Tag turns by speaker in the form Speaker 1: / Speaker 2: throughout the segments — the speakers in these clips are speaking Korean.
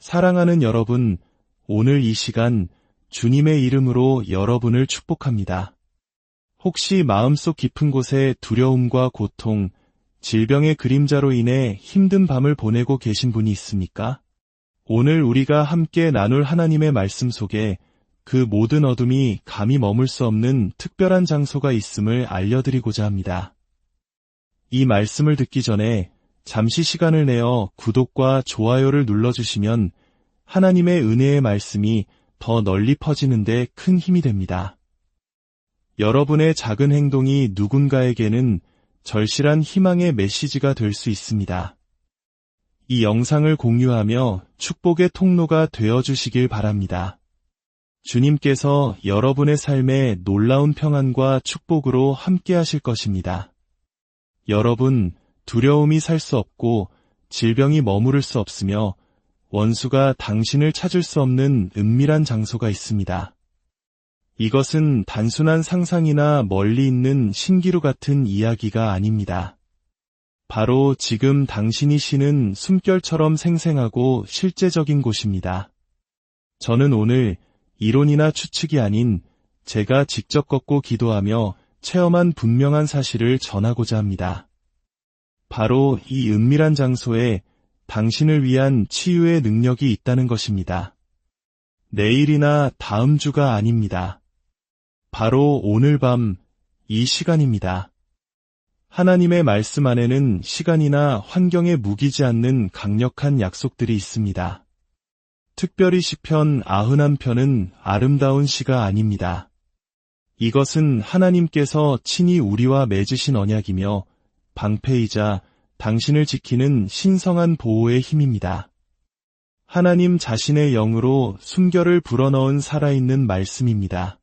Speaker 1: 사랑하는 여러분, 오늘 이 시간 주님의 이름으로 여러분을 축복합니다. 혹시 마음속 깊은 곳에 두려움과 고통, 질병의 그림자로 인해 힘든 밤을 보내고 계신 분이 있습니까? 오늘 우리가 함께 나눌 하나님의 말씀 속에 그 모든 어둠이 감히 머물 수 없는 특별한 장소가 있음을 알려드리고자 합니다. 이 말씀을 듣기 전에 잠시 시간을 내어 구독과 좋아요를 눌러주시면 하나님의 은혜의 말씀이 더 널리 퍼지는데 큰 힘이 됩니다. 여러분의 작은 행동이 누군가에게는 절실한 희망의 메시지가 될 수 있습니다. 이 영상을 공유하며 축복의 통로가 되어주시길 바랍니다. 주님께서 여러분의 삶에 놀라운 평안과 축복으로 함께 하실 것입니다. 여러분, 두려움이 살 수 없고 질병이 머무를 수 없으며 원수가 당신을 찾을 수 없는 은밀한 장소가 있습니다. 이것은 단순한 상상이나 멀리 있는 신기루 같은 이야기가 아닙니다. 바로 지금 당신이 쉬는 숨결처럼 생생하고 실제적인 곳입니다. 저는 오늘 이론이나 추측이 아닌 제가 직접 걷고 기도하며 체험한 분명한 사실을 전하고자 합니다. 바로 이 은밀한 장소에 당신을 위한 치유의 능력이 있다는 것입니다. 내일이나 다음 주가 아닙니다. 바로 오늘 밤 이 시간입니다. 하나님의 말씀 안에는 시간이나 환경에 무기지 않는 강력한 약속들이 있습니다. 특별히 시편 91편은 아름다운 시가 아닙니다. 이것은 하나님께서 친히 우리와 맺으신 언약이며 방패이자 당신을 지키는 신성한 보호의 힘입니다. 하나님 자신의 영으로 숨결을 불어넣은 살아있는 말씀입니다.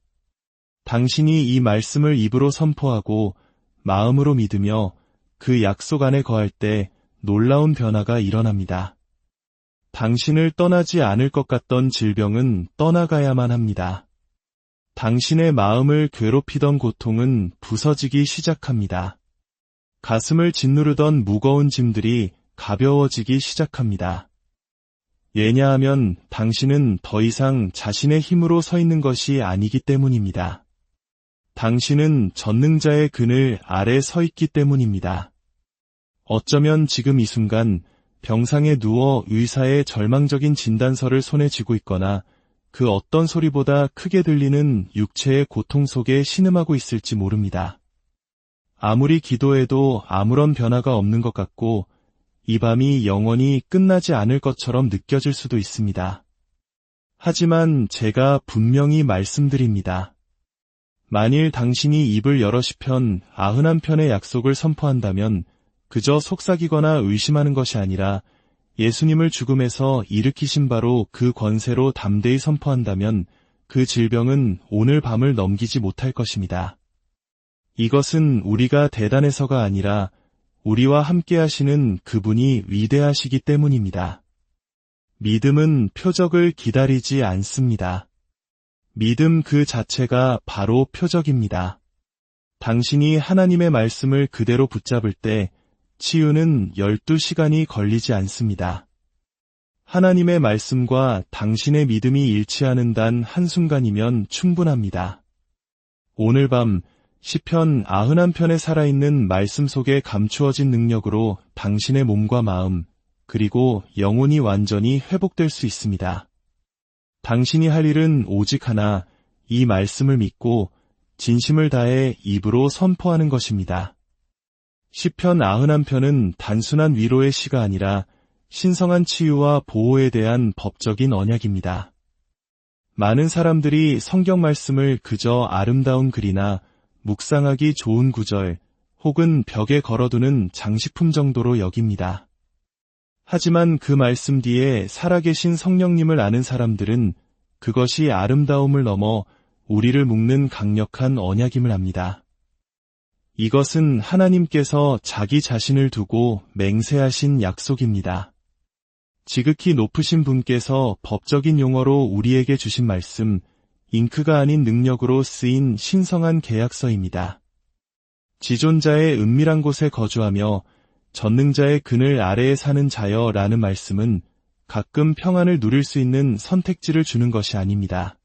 Speaker 1: 당신이 이 말씀을 입으로 선포하고 마음으로 믿으며 그 약속 안에 거할 때 놀라운 변화가 일어납니다. 당신을 떠나지 않을 것 같던 질병은 떠나가야만 합니다. 당신의 마음을 괴롭히던 고통은 부서지기 시작합니다. 가슴을 짓누르던 무거운 짐들이 가벼워지기 시작합니다. 왜냐하면 당신은 더 이상 자신의 힘으로 서 있는 것이 아니기 때문입니다. 당신은 전능자의 그늘 아래 서 있기 때문입니다. 어쩌면 지금 이 순간 병상에 누워 의사의 절망적인 진단서를 손에 쥐고 있거나 그 어떤 소리보다 크게 들리는 육체의 고통 속에 신음하고 있을지 모릅니다. 아무리 기도해도 아무런 변화가 없는 것 같고 이 밤이 영원히 끝나지 않을 것처럼 느껴질 수도 있습니다. 하지만 제가 분명히 말씀드립니다. 만일 당신이 입을 열어 시편 91편의 약속을 선포한다면 그저 속삭이거나 의심하는 것이 아니라 예수님을 죽음에서 일으키신 바로 그 권세로 담대히 선포한다면 그 질병은 오늘 밤을 넘기지 못할 것입니다. 이것은 우리가 대단해서가 아니라 우리와 함께 하시는 그분이 위대하시기 때문입니다. 믿음은 표적을 기다리지 않습니다. 믿음 그 자체가 바로 표적입니다. 당신이 하나님의 말씀을 그대로 붙잡을 때 치유는 12시간이 걸리지 않습니다. 하나님의 말씀과 당신의 믿음이 일치하는 단 한순간이면 충분합니다. 오늘 밤 시편 91편에 살아있는 말씀 속에 감추어진 능력으로 당신의 몸과 마음, 그리고 영혼이 완전히 회복될 수 있습니다. 당신이 할 일은 오직 하나, 이 말씀을 믿고 진심을 다해 입으로 선포하는 것입니다. 시편 91편은 단순한 위로의 시가 아니라 신성한 치유와 보호에 대한 법적인 언약입니다. 많은 사람들이 성경 말씀을 그저 아름다운 글이나 묵상하기 좋은 구절 혹은 벽에 걸어두는 장식품 정도로 여깁니다. 하지만 그 말씀 뒤에 살아계신 성령님을 아는 사람들은 그것이 아름다움을 넘어 우리를 묶는 강력한 언약임을 압니다. 이것은 하나님께서 자기 자신을 두고 맹세하신 약속입니다. 지극히 높으신 분께서 법적인 용어로 우리에게 주신 말씀, 잉크가 아닌 능력으로 쓰인 신성한 계약서입니다. 지존자의 은밀한 곳에 거주하며 전능자의 그늘 아래에 사는 자여라는 말씀은 가끔 평안을 누릴 수 있는 선택지를 주는 것이 아닙니다.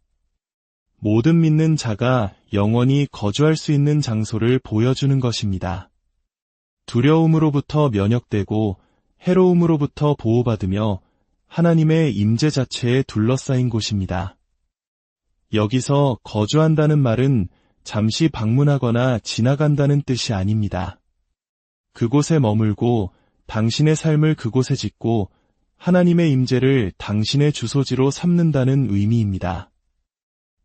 Speaker 1: 모든 믿는 자가 영원히 거주할 수 있는 장소를 보여주는 것입니다. 두려움으로부터 면역되고 해로움으로부터 보호받으며 하나님의 임재 자체에 둘러싸인 곳입니다. 여기서 거주한다는 말은 잠시 방문하거나 지나간다는 뜻이 아닙니다. 그곳에 머물고 당신의 삶을 그곳에 짓고 하나님의 임재를 당신의 주소지로 삼는다는 의미입니다.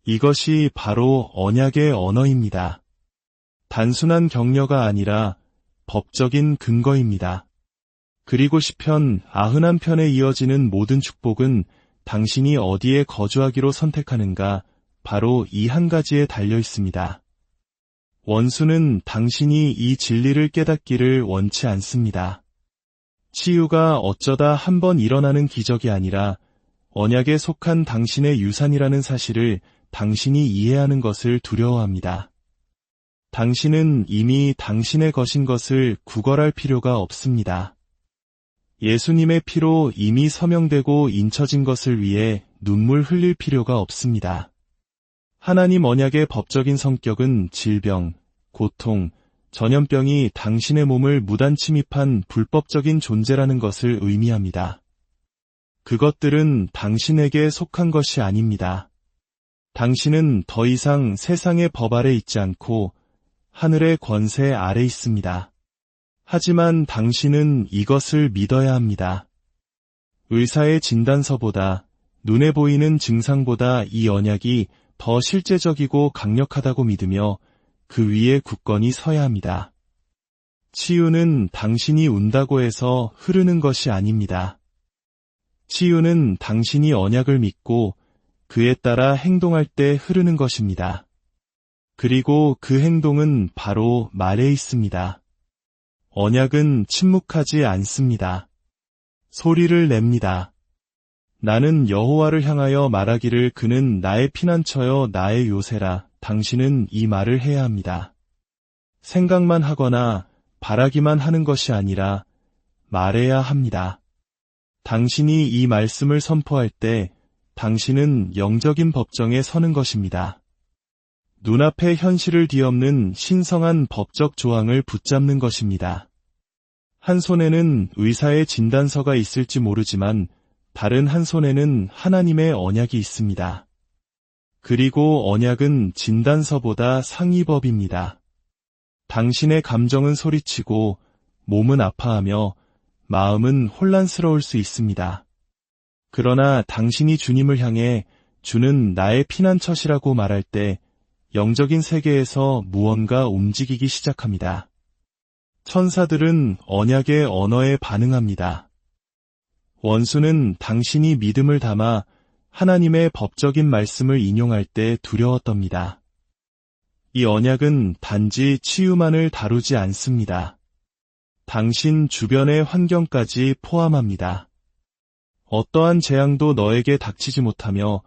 Speaker 1: 이것이 바로 언약의 언어입니다. 단순한 격려가 아니라 법적인 근거입니다. 그리고 시편 91편에 이어지는 모든 축복은 당신이 어디에 거주하기로 선택하는가 바로 이 한 가지에 달려 있습니다. 원수는 당신이 이 진리를 깨닫기를 원치 않습니다. 치유가 어쩌다 한번 일어나는 기적이 아니라 언약에 속한 당신의 유산이라는 사실을 당신이 이해하는 것을 두려워합니다. 당신은 이미 당신의 것인 것을 구걸할 필요가 없습니다. 예수님의 피로 이미 서명되고 인쳐진 것을 위해 눈물 흘릴 필요가 없습니다. 하나님 언약의 법적인 성격은 질병, 고통, 전염병이 당신의 몸을 무단 침입한 불법적인 존재라는 것을 의미합니다. 그것들은 당신에게 속한 것이 아닙니다. 당신은 더 이상 세상의 법 아래 있지 않고 하늘의 권세 아래 있습니다. 하지만 당신은 이것을 믿어야 합니다. 의사의 진단서보다 눈에 보이는 증상보다 이 언약이 더 실제적이고 강력하다고 믿으며 그 위에 굳건히 서야 합니다. 치유는 당신이 운다고 해서 흐르는 것이 아닙니다. 치유는 당신이 언약을 믿고 그에 따라 행동할 때 흐르는 것입니다. 그리고 그 행동은 바로 말에 있습니다. 언약은 침묵하지 않습니다. 소리를 냅니다. 나는 여호와를 향하여 말하기를 그는 나의 피난처여 나의 요새라. 당신은 이 말을 해야 합니다. 생각만 하거나 바라기만 하는 것이 아니라 말해야 합니다. 당신이 이 말씀을 선포할 때 당신은 영적인 법정에 서는 것입니다. 눈앞의 현실을 뒤엎는 신성한 법적 조항을 붙잡는 것입니다. 한 손에는 의사의 진단서가 있을지 모르지만 다른 한 손에는 하나님의 언약이 있습니다. 그리고 언약은 진단서보다 상위법입니다. 당신의 감정은 소리치고 몸은 아파하며 마음은 혼란스러울 수 있습니다. 그러나 당신이 주님을 향해 주는 나의 피난처시라고 말할 때 영적인 세계에서 무언가 움직이기 시작합니다. 천사들은 언약의 언어에 반응합니다. 원수는 당신이 믿음을 담아 하나님의 법적인 말씀을 인용할 때 두려웠답니다. 이 언약은 단지 치유만을 다루지 않습니다. 당신 주변의 환경까지 포함합니다. 어떠한 재앙도 너에게 닥치지 못하며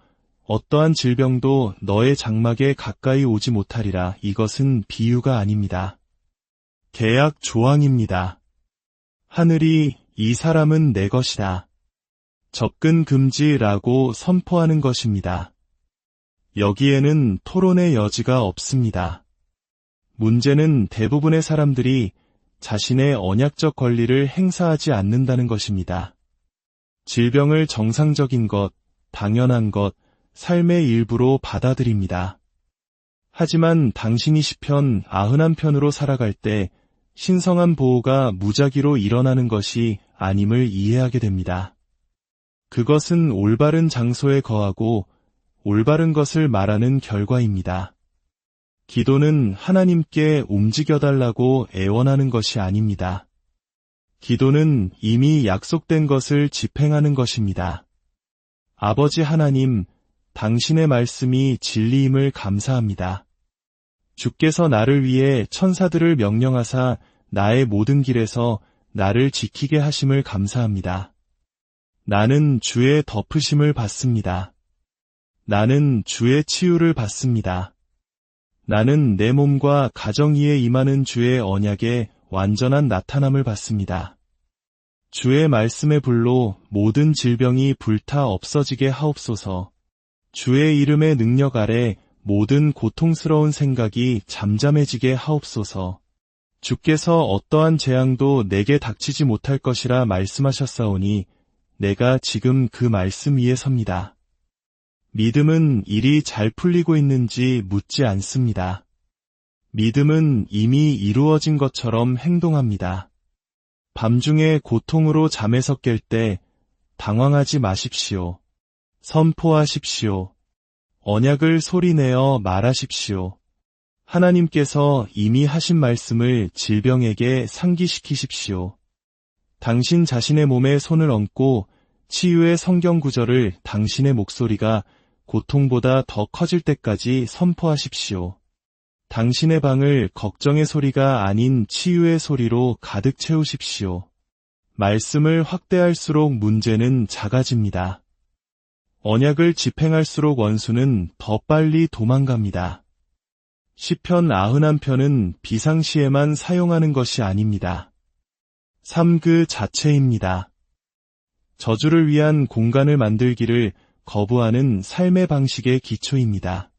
Speaker 1: 어떠한 질병도 너의 장막에 가까이 오지 못하리라. 이것은 비유가 아닙니다. 계약 조항입니다. 하늘이 이 사람은 내 것이다. 접근 금지라고 선포하는 것입니다. 여기에는 토론의 여지가 없습니다. 문제는 대부분의 사람들이 자신의 언약적 권리를 행사하지 않는다는 것입니다. 질병을 정상적인 것, 당연한 것, 삶의 일부로 받아들입니다. 하지만 당신이 시편 91편으로 살아갈 때 신성한 보호가 무작위로 일어나는 것이 아님을 이해하게 됩니다. 그것은 올바른 장소에 거하고 올바른 것을 말하는 결과입니다. 기도는 하나님께 움직여달라고 애원하는 것이 아닙니다. 기도는 이미 약속된 것을 집행하는 것입니다. 아버지 하나님, 당신의 말씀이 진리임을 감사합니다. 주께서 나를 위해 천사들을 명령하사 나의 모든 길에서 나를 지키게 하심을 감사합니다. 나는 주의 덮으심을 받습니다. 나는 주의 치유를 받습니다. 나는 내 몸과 가정 위에 임하는 주의 언약의 완전한 나타남을 받습니다. 주의 말씀의 불로 모든 질병이 불타 없어지게 하옵소서. 주의 이름의 능력 아래 모든 고통스러운 생각이 잠잠해지게 하옵소서. 주께서 어떠한 재앙도 내게 닥치지 못할 것이라 말씀하셨사오니 내가 지금 그 말씀 위에 섭니다. 믿음은 일이 잘 풀리고 있는지 묻지 않습니다. 믿음은 이미 이루어진 것처럼 행동합니다. 밤중에 고통으로 잠에서 깰 때 당황하지 마십시오. 선포하십시오. 언약을 소리내어 말하십시오. 하나님께서 이미 하신 말씀을 질병에게 상기시키십시오. 당신 자신의 몸에 손을 얹고 치유의 성경 구절을 당신의 목소리가 고통보다 더 커질 때까지 선포하십시오. 당신의 방을 걱정의 소리가 아닌 치유의 소리로 가득 채우십시오. 말씀을 확대할수록 문제는 작아집니다. 언약을 집행할수록 원수는 더 빨리 도망갑니다. 시편 91편은 비상시에만 사용하는 것이 아닙니다. 삶 그 자체입니다. 저주를 위한 공간을 만들기를 거부하는 삶의 방식의 기초입니다.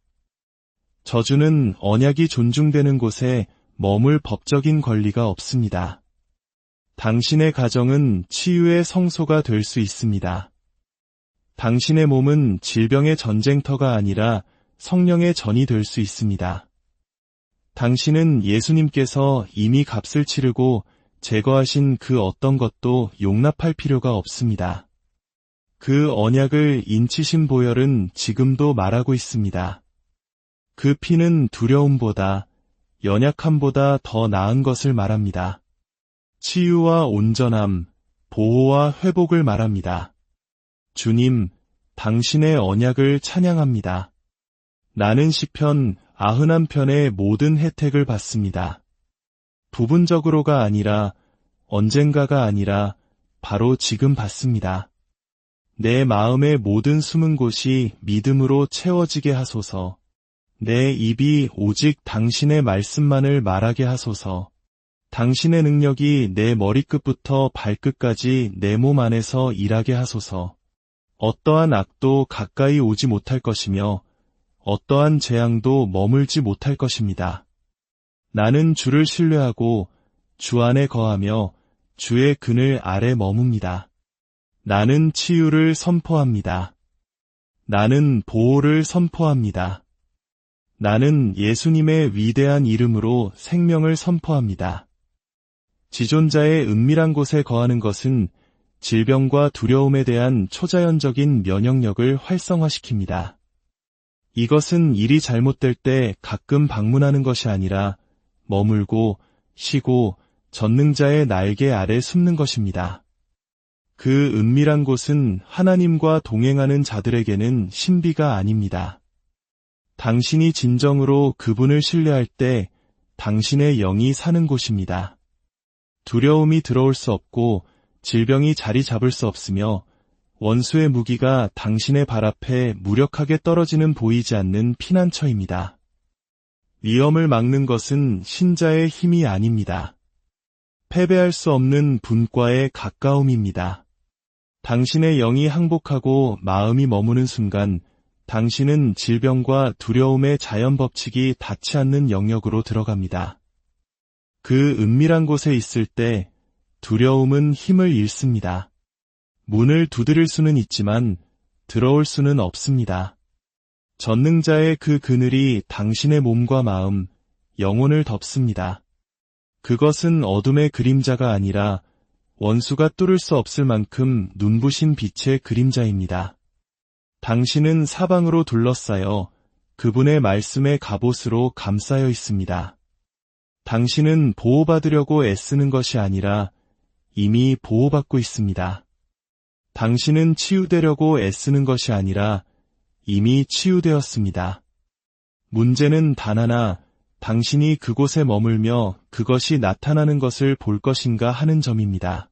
Speaker 1: 저주는 언약이 존중되는 곳에 머물 법적인 권리가 없습니다. 당신의 가정은 치유의 성소가 될 수 있습니다. 당신의 몸은 질병의 전쟁터가 아니라 성령의 전이 될 수 있습니다. 당신은 예수님께서 이미 값을 치르고 제거하신 그 어떤 것도 용납할 필요가 없습니다. 그 언약을 인치신 보혈은 지금도 말하고 있습니다. 그 피는 두려움보다, 연약함보다 더 나은 것을 말합니다. 치유와 온전함, 보호와 회복을 말합니다. 주님, 당신의 언약을 찬양합니다. 나는 시편 91편의 모든 혜택을 받습니다. 부분적으로가 아니라 언젠가가 아니라 바로 지금 받습니다. 내 마음의 모든 숨은 곳이 믿음으로 채워지게 하소서. 내 입이 오직 당신의 말씀만을 말하게 하소서. 당신의 능력이 내 머리끝부터 발끝까지 내 몸 안에서 일하게 하소서. 어떠한 악도 가까이 오지 못할 것이며 어떠한 재앙도 머물지 못할 것입니다. 나는 주를 신뢰하고 주 안에 거하며 주의 그늘 아래 머뭅니다. 나는 치유를 선포합니다. 나는 보호를 선포합니다. 나는 예수님의 위대한 이름으로 생명을 선포합니다. 지존자의 은밀한 곳에 거하는 것은 질병과 두려움에 대한 초자연적인 면역력을 활성화시킵니다. 이것은 일이 잘못될 때 가끔 방문하는 것이 아니라 머물고 쉬고 전능자의 날개 아래 숨는 것입니다. 그 은밀한 곳은 하나님과 동행하는 자들에게는 신비가 아닙니다. 당신이 진정으로 그분을 신뢰할 때 당신의 영이 사는 곳입니다. 두려움이 들어올 수 없고 질병이 자리 잡을 수 없으며 원수의 무기가 당신의 발 앞에 무력하게 떨어지는 보이지 않는 피난처입니다. 위험을 막는 것은 신자의 힘이 아닙니다. 패배할 수 없는 분과의 가까움입니다. 당신의 영이 항복하고 마음이 머무는 순간 당신은 질병과 두려움의 자연 법칙이 닿지 않는 영역으로 들어갑니다. 그 은밀한 곳에 있을 때 두려움은 힘을 잃습니다. 문을 두드릴 수는 있지만 들어올 수는 없습니다. 전능자의 그 그늘이 당신의 몸과 마음, 영혼을 덮습니다. 그것은 어둠의 그림자가 아니라 원수가 뚫을 수 없을 만큼 눈부신 빛의 그림자입니다. 당신은 사방으로 둘러싸여 그분의 말씀의 갑옷으로 감싸여 있습니다. 당신은 보호받으려고 애쓰는 것이 아니라 이미 보호받고 있습니다. 당신은 치유되려고 애쓰는 것이 아니라 이미 치유되었습니다. 문제는 단 하나, 당신이 그곳에 머물며 그것이 나타나는 것을 볼 것인가 하는 점입니다.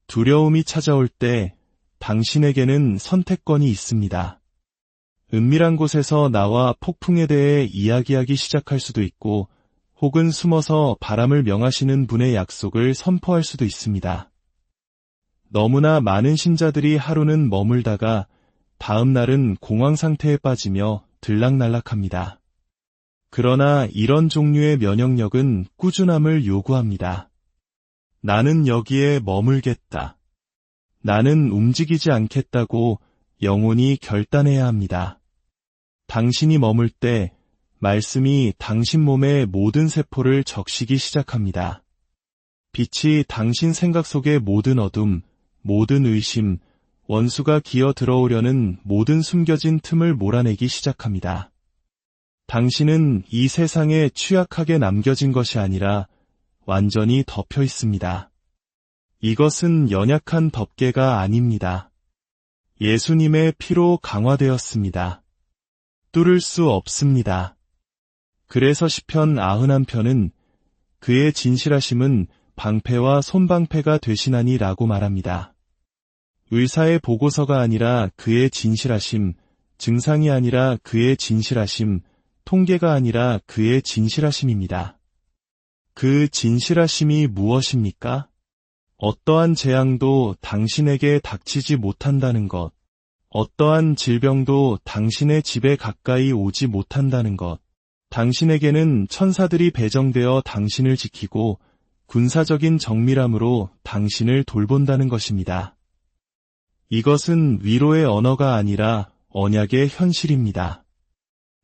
Speaker 1: 두려움이 찾아올 때 당신에게는 선택권이 있습니다. 은밀한 곳에서 나와 폭풍에 대해 이야기하기 시작할 수도 있고 혹은 숨어서 바람을 명하시는 분의 약속을 선포할 수도 있습니다. 너무나 많은 신자들이 하루는 머물다가 다음 날은 공황 상태에 빠지며 들락날락합니다. 그러나 이런 종류의 면역력은 꾸준함을 요구합니다. 나는 여기에 머물겠다. 나는 움직이지 않겠다고 영혼이 결단해야 합니다. 당신이 머물 때 말씀이 당신 몸의 모든 세포를 적시기 시작합니다. 빛이 당신 생각 속의 모든 어둠, 모든 의심, 원수가 기어 들어오려는 모든 숨겨진 틈을 몰아내기 시작합니다. 당신은 이 세상에 취약하게 남겨진 것이 아니라 완전히 덮여 있습니다. 이것은 연약한 덮개가 아닙니다. 예수님의 피로 강화되었습니다. 뚫을 수 없습니다. 그래서 시편 91편은 그의 진실하심은 방패와 손방패가 되시나니 라고 말합니다. 의사의 보고서가 아니라 그의 진실하심, 증상이 아니라 그의 진실하심, 통계가 아니라 그의 진실하심입니다. 그 진실하심이 무엇입니까? 어떠한 재앙도 당신에게 닥치지 못한다는 것, 어떠한 질병도 당신의 집에 가까이 오지 못한다는 것, 당신에게는 천사들이 배정되어 당신을 지키고 군사적인 정밀함으로 당신을 돌본다는 것입니다. 이것은 위로의 언어가 아니라 언약의 현실입니다.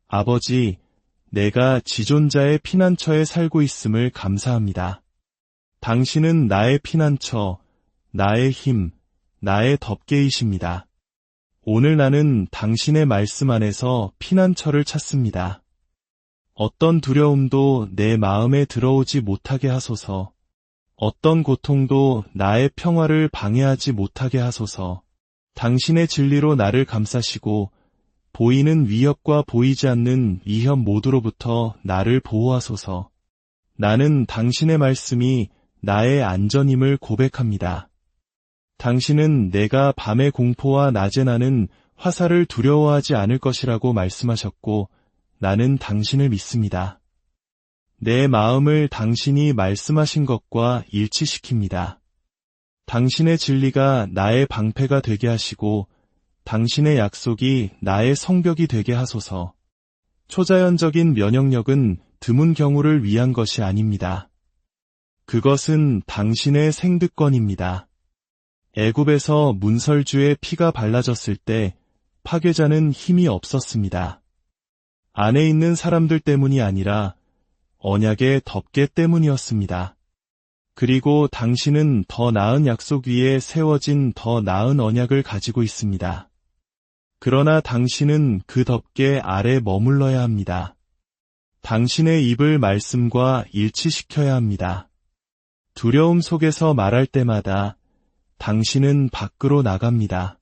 Speaker 1: 아버지, 내가 지존자의 피난처에 살고 있음을 감사합니다. 당신은 나의 피난처, 나의 힘, 나의 덮개이십니다. 오늘 나는 당신의 말씀 안에서 피난처를 찾습니다. 어떤 두려움도 내 마음에 들어오지 못하게 하소서. 어떤 고통도 나의 평화를 방해하지 못하게 하소서. 당신의 진리로 나를 감싸시고 보이는 위협과 보이지 않는 위협 모두로부터 나를 보호하소서. 나는 당신의 말씀이 나의 안전임을 고백합니다. 당신은 내가 밤의 공포와 낮에 나는 화살을 두려워하지 않을 것이라고 말씀하셨고 나는 당신을 믿습니다. 내 마음을 당신이 말씀하신 것과 일치시킵니다. 당신의 진리가 나의 방패가 되게 하시고 당신의 약속이 나의 성벽이 되게 하소서. 초자연적인 면역력은 드문 경우를 위한 것이 아닙니다. 그것은 당신의 생득권입니다. 애굽에서 문설주의 피가 발라졌을 때 파괴자는 힘이 없었습니다. 안에 있는 사람들 때문이 아니라 언약의 덮개 때문이었습니다. 그리고 당신은 더 나은 약속 위에 세워진 더 나은 언약을 가지고 있습니다. 그러나 당신은 그 덮개 아래 머물러야 합니다. 당신의 입을 말씀과 일치시켜야 합니다. 두려움 속에서 말할 때마다 당신은 밖으로 나갑니다.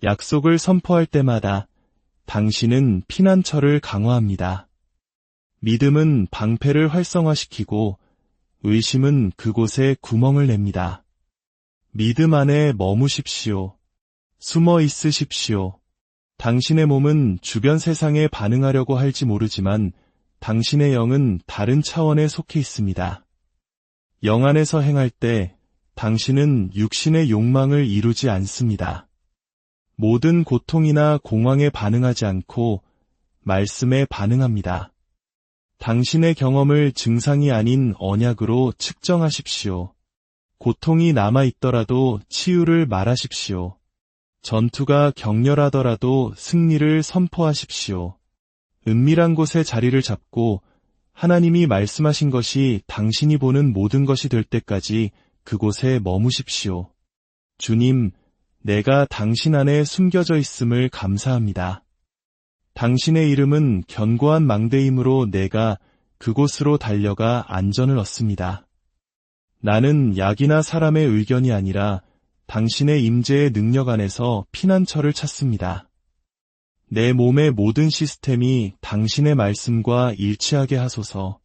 Speaker 1: 약속을 선포할 때마다 당신은 피난처를 강화합니다. 믿음은 방패를 활성화시키고 의심은 그곳에 구멍을 냅니다. 믿음 안에 머무십시오. 숨어 있으십시오. 당신의 몸은 주변 세상에 반응하려고 할지 모르지만 당신의 영은 다른 차원에 속해 있습니다. 영 안에서 행할 때 당신은 육신의 욕망을 이루지 않습니다. 모든 고통이나 공황에 반응하지 않고 말씀에 반응합니다. 당신의 경험을 증상이 아닌 언약으로 측정하십시오. 고통이 남아있더라도 치유를 말하십시오. 전투가 격렬하더라도 승리를 선포하십시오. 은밀한 곳에 자리를 잡고 하나님이 말씀하신 것이 당신이 보는 모든 것이 될 때까지 그곳에 머무십시오. 주님, 내가 당신 안에 숨겨져 있음을 감사합니다. 당신의 이름은 견고한 망대이므로 내가 그곳으로 달려가 안전을 얻습니다. 나는 약이나 사람의 의견이 아니라 당신의 임재의 능력 안에서 피난처를 찾습니다. 내 몸의 모든 시스템이 당신의 말씀과 일치하게 하소서.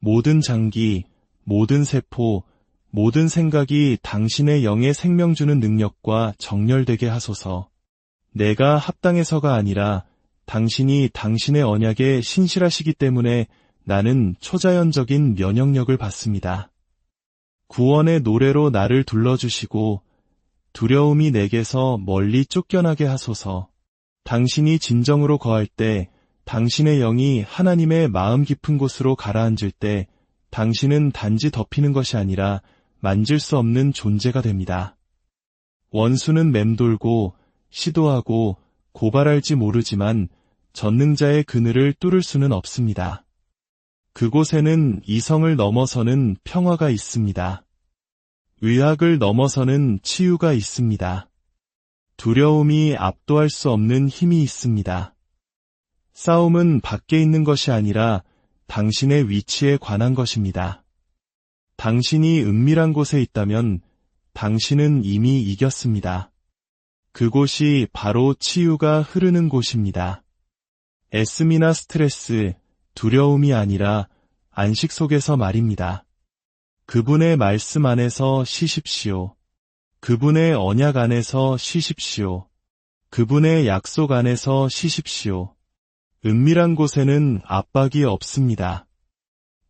Speaker 1: 모든 장기, 모든 세포, 모든 생각이 당신의 영에 생명 주는 능력과 정렬되게 하소서. 내가 합당해서가 아니라 당신이 당신의 언약에 신실하시기 때문에 나는 초자연적인 면역력을 받습니다. 구원의 노래로 나를 둘러주시고 두려움이 내게서 멀리 쫓겨나게 하소서. 당신이 진정으로 거할 때, 당신의 영이 하나님의 마음 깊은 곳으로 가라앉을 때, 당신은 단지 덮이는 것이 아니라 만질 수 없는 존재가 됩니다. 원수는 맴돌고, 시도하고, 고발할지 모르지만, 전능자의 그늘을 뚫을 수는 없습니다. 그곳에는 이성을 넘어서는 평화가 있습니다. 의학을 넘어서는 치유가 있습니다. 두려움이 압도할 수 없는 힘이 있습니다. 싸움은 밖에 있는 것이 아니라 당신의 위치에 관한 것입니다. 당신이 은밀한 곳에 있다면 당신은 이미 이겼습니다. 그곳이 바로 치유가 흐르는 곳입니다. 애씀이나 스트레스, 두려움이 아니라 안식 속에서 말입니다. 그분의 말씀 안에서 쉬십시오. 그분의 언약 안에서 쉬십시오. 그분의 약속 안에서 쉬십시오. 은밀한 곳에는 압박이 없습니다.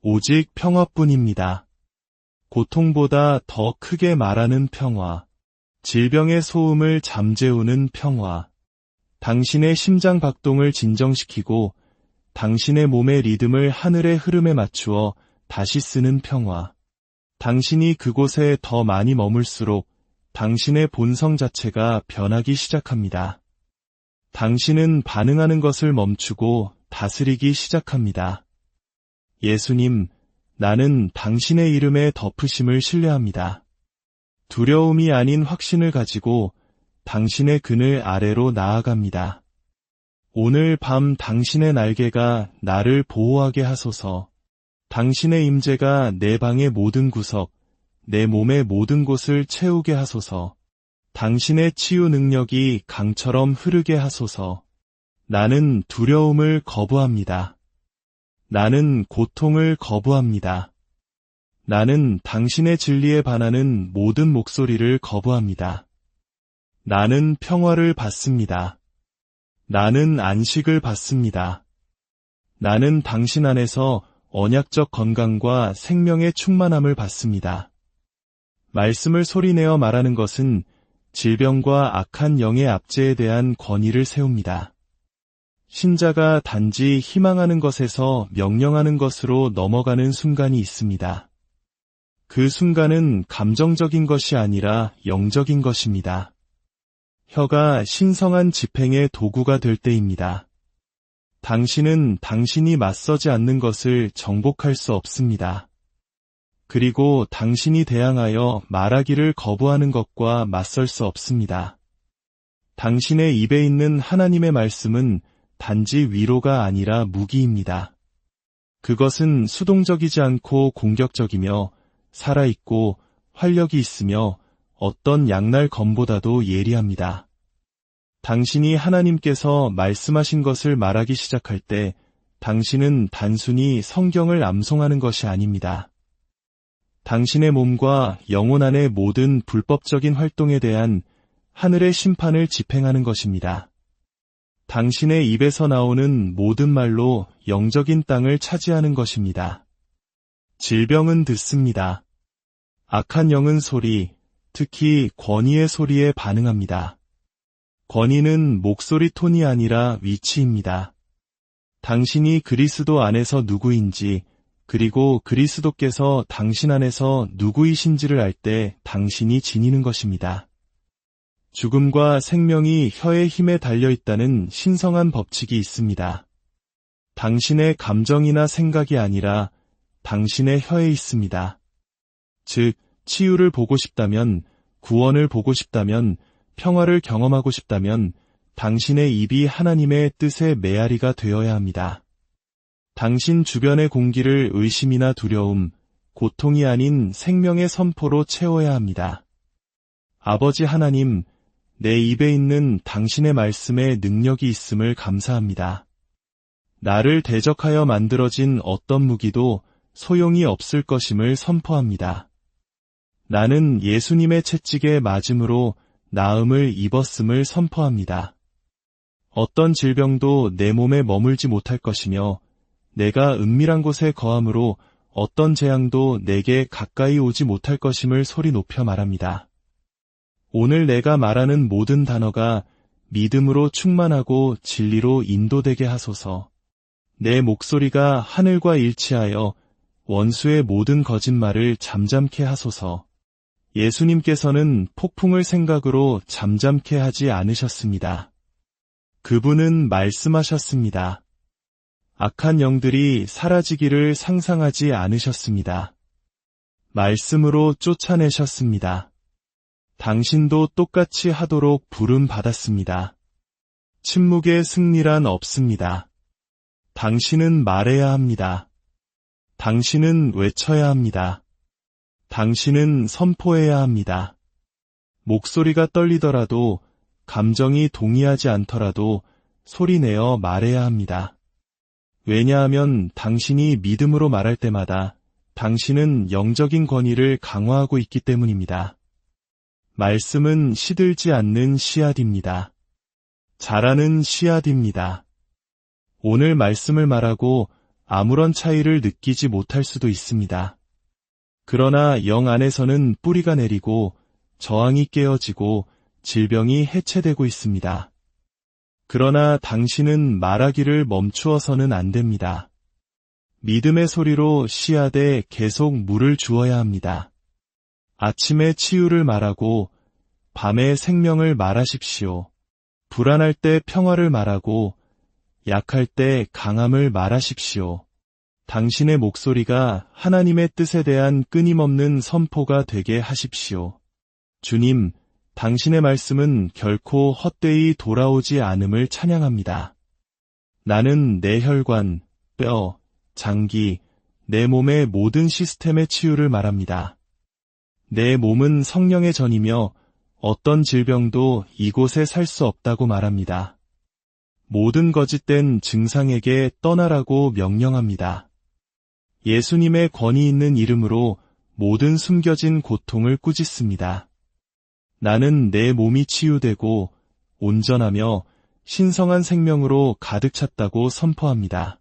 Speaker 1: 오직 평화뿐입니다. 고통보다 더 크게 말하는 평화, 질병의 소음을 잠재우는 평화, 당신의 심장 박동을 진정시키고 당신의 몸의 리듬을 하늘의 흐름에 맞추어 다시 쓰는 평화. 당신이 그곳에 더 많이 머물수록 당신의 본성 자체가 변하기 시작합니다. 당신은 반응하는 것을 멈추고 다스리기 시작합니다. 예수님, 나는 당신의 이름의 덮으심을 신뢰합니다. 두려움이 아닌 확신을 가지고 당신의 그늘 아래로 나아갑니다. 오늘 밤 당신의 날개가 나를 보호하게 하소서. 당신의 임재가 내 방의 모든 구석, 내 몸의 모든 곳을 채우게 하소서. 당신의 치유 능력이 강처럼 흐르게 하소서. 나는 두려움을 거부합니다. 나는 고통을 거부합니다. 나는 당신의 진리에 반하는 모든 목소리를 거부합니다. 나는 평화를 받습니다. 나는 안식을 받습니다. 나는 당신 안에서 언약적 건강과 생명의 충만함을 받습니다. 말씀을 소리내어 말하는 것은 질병과 악한 영의 압제에 대한 권위를 세웁니다. 신자가 단지 희망하는 것에서 명령하는 것으로 넘어가는 순간이 있습니다. 그 순간은 감정적인 것이 아니라 영적인 것입니다. 혀가 신성한 집행의 도구가 될 때입니다. 당신은 당신이 맞서지 않는 것을 정복할 수 없습니다. 그리고 당신이 대항하여 말하기를 거부하는 것과 맞설 수 없습니다. 당신의 입에 있는 하나님의 말씀은 단지 위로가 아니라 무기입니다. 그것은 수동적이지 않고 공격적이며 살아있고 활력이 있으며 어떤 양날 검보다도 예리합니다. 당신이 하나님께서 말씀하신 것을 말하기 시작할 때 당신은 단순히 성경을 암송하는 것이 아닙니다. 당신의 몸과 영혼 안의 모든 불법적인 활동에 대한 하늘의 심판을 집행하는 것입니다. 당신의 입에서 나오는 모든 말로 영적인 땅을 차지하는 것입니다. 질병은 듣습니다. 악한 영은 소리, 특히 권위의 소리에 반응합니다. 권위는 목소리 톤이 아니라 위치입니다. 당신이 그리스도 안에서 누구인지, 그리고 그리스도께서 당신 안에서 누구이신지를 알 때 당신이 지니는 것입니다. 죽음과 생명이 혀의 힘에 달려있다는 신성한 법칙이 있습니다. 당신의 감정이나 생각이 아니라 당신의 혀에 있습니다. 즉, 치유를 보고 싶다면, 구원을 보고 싶다면, 평화를 경험하고 싶다면 당신의 입이 하나님의 뜻의 메아리가 되어야 합니다. 당신 주변의 공기를 의심이나 두려움, 고통이 아닌 생명의 선포로 채워야 합니다. 아버지 하나님, 내 입에 있는 당신의 말씀에 능력이 있음을 감사합니다. 나를 대적하여 만들어진 어떤 무기도 소용이 없을 것임을 선포합니다. 나는 예수님의 채찍에 맞음으로 나음을 입었음을 선포합니다. 어떤 질병도 내 몸에 머물지 못할 것이며 내가 은밀한 곳에 거함으로 어떤 재앙도 내게 가까이 오지 못할 것임을 소리 높여 말합니다. 오늘 내가 말하는 모든 단어가 믿음으로 충만하고 진리로 인도되게 하소서. 내 목소리가 하늘과 일치하여 원수의 모든 거짓말을 잠잠케 하소서. 예수님께서는 폭풍을 생각으로 잠잠케 하지 않으셨습니다. 그분은 말씀하셨습니다. 악한 영들이 사라지기를 상상하지 않으셨습니다. 말씀으로 쫓아내셨습니다. 당신도 똑같이 하도록 부름받았습니다. 침묵의 승리란 없습니다. 당신은 말해야 합니다. 당신은 외쳐야 합니다. 당신은 선포해야 합니다. 목소리가 떨리더라도, 감정이 동의하지 않더라도 소리내어 말해야 합니다. 왜냐하면 당신이 믿음으로 말할 때마다 당신은 영적인 권위를 강화하고 있기 때문입니다. 말씀은 시들지 않는 씨앗입니다. 자라는 씨앗입니다. 오늘 말씀을 말하고 아무런 차이를 느끼지 못할 수도 있습니다. 그러나 영 안에서는 뿌리가 내리고 저항이 깨어지고 질병이 해체되고 있습니다. 그러나 당신은 말하기를 멈추어서는 안 됩니다. 믿음의 소리로 씨앗에 계속 물을 주어야 합니다. 아침에 치유를 말하고 밤에 생명을 말하십시오. 불안할 때 평화를 말하고 약할 때 강함을 말하십시오. 당신의 목소리가 하나님의 뜻에 대한 끊임없는 선포가 되게 하십시오. 주님, 당신의 말씀은 결코 헛되이 돌아오지 않음을 찬양합니다. 나는 내 혈관, 뼈, 장기, 내 몸의 모든 시스템의 치유를 말합니다. 내 몸은 성령의 전이며 어떤 질병도 이곳에 살 수 없다고 말합니다. 모든 거짓된 증상에게 떠나라고 명령합니다. 예수님의 권위 있는 이름으로 모든 숨겨진 고통을 꾸짖습니다. 나는 내 몸이 치유되고 온전하며 신성한 생명으로 가득 찼다고 선포합니다.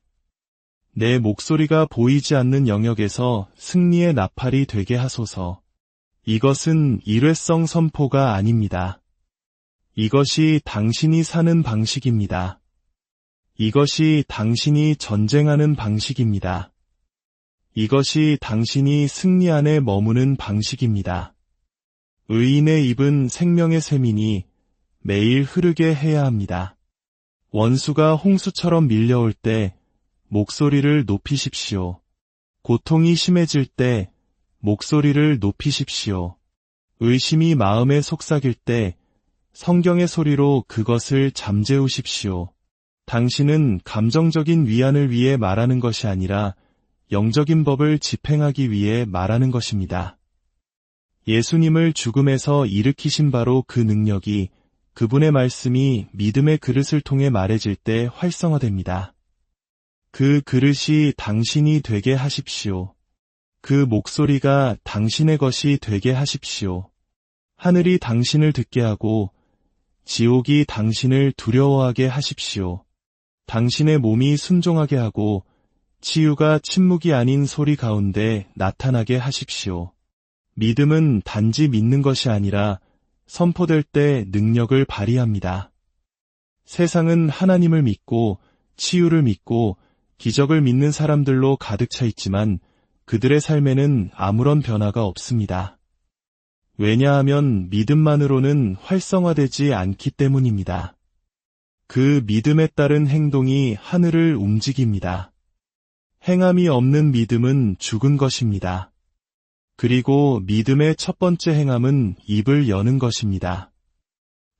Speaker 1: 내 목소리가 보이지 않는 영역에서 승리의 나팔이 되게 하소서. 이것은 일회성 선포가 아닙니다. 이것이 당신이 사는 방식입니다. 이것이 당신이 전쟁하는 방식입니다. 이것이 당신이 승리 안에 머무는 방식입니다. 의인의 입은 생명의 샘이니 매일 흐르게 해야 합니다. 원수가 홍수처럼 밀려올 때 목소리를 높이십시오. 고통이 심해질 때 목소리를 높이십시오. 의심이 마음에 속삭일 때 성경의 소리로 그것을 잠재우십시오. 당신은 감정적인 위안을 위해 말하는 것이 아니라 영적인 법을 집행하기 위해 말하는 것입니다. 예수님을 죽음에서 일으키신 바로 그 능력이 그분의 말씀이 믿음의 그릇을 통해 말해질 때 활성화됩니다. 그 그릇이 당신이 되게 하십시오. 그 목소리가 당신의 것이 되게 하십시오. 하늘이 당신을 듣게 하고 지옥이 당신을 두려워하게 하십시오. 당신의 몸이 순종하게 하고 치유가 침묵이 아닌 소리 가운데 나타나게 하십시오. 믿음은 단지 믿는 것이 아니라 선포될 때 능력을 발휘합니다. 세상은 하나님을 믿고 치유를 믿고 기적을 믿는 사람들로 가득 차 있지만 그들의 삶에는 아무런 변화가 없습니다. 왜냐하면 믿음만으로는 활성화되지 않기 때문입니다. 그 믿음에 따른 행동이 하늘을 움직입니다. 행함이 없는 믿음은 죽은 것입니다. 그리고 믿음의 첫 번째 행함은 입을 여는 것입니다.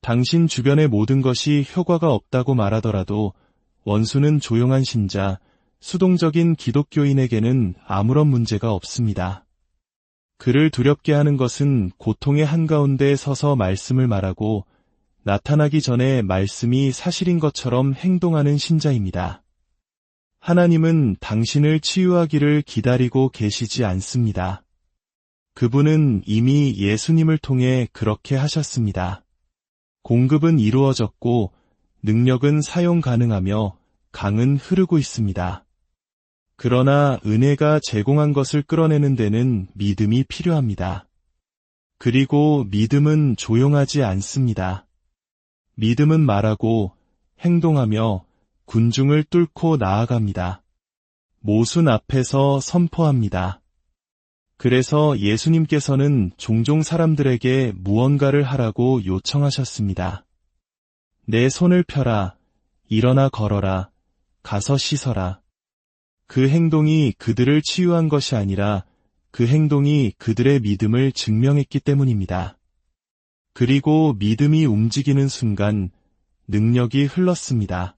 Speaker 1: 당신 주변의 모든 것이 효과가 없다고 말하더라도 원수는 조용한 신자, 수동적인 기독교인에게는 아무런 문제가 없습니다. 그를 두렵게 하는 것은 고통의 한가운데 서서 말씀을 말하고 나타나기 전에 말씀이 사실인 것처럼 행동하는 신자입니다. 하나님은 당신을 치유하기를 기다리고 계시지 않습니다. 그분은 이미 예수님을 통해 그렇게 하셨습니다. 공급은 이루어졌고 능력은 사용 가능하며 강은 흐르고 있습니다. 그러나 은혜가 제공한 것을 끌어내는 데는 믿음이 필요합니다. 그리고 믿음은 조용하지 않습니다. 믿음은 말하고 행동하며 군중을 뚫고 나아갑니다. 모순 앞에서 선포합니다. 그래서 예수님께서는 종종 사람들에게 무언가를 하라고 요청하셨습니다. 내 손을 펴라, 일어나 걸어라, 가서 씻어라. 그 행동이 그들을 치유한 것이 아니라 그 행동이 그들의 믿음을 증명했기 때문입니다. 그리고 믿음이 움직이는 순간 능력이 흘렀습니다.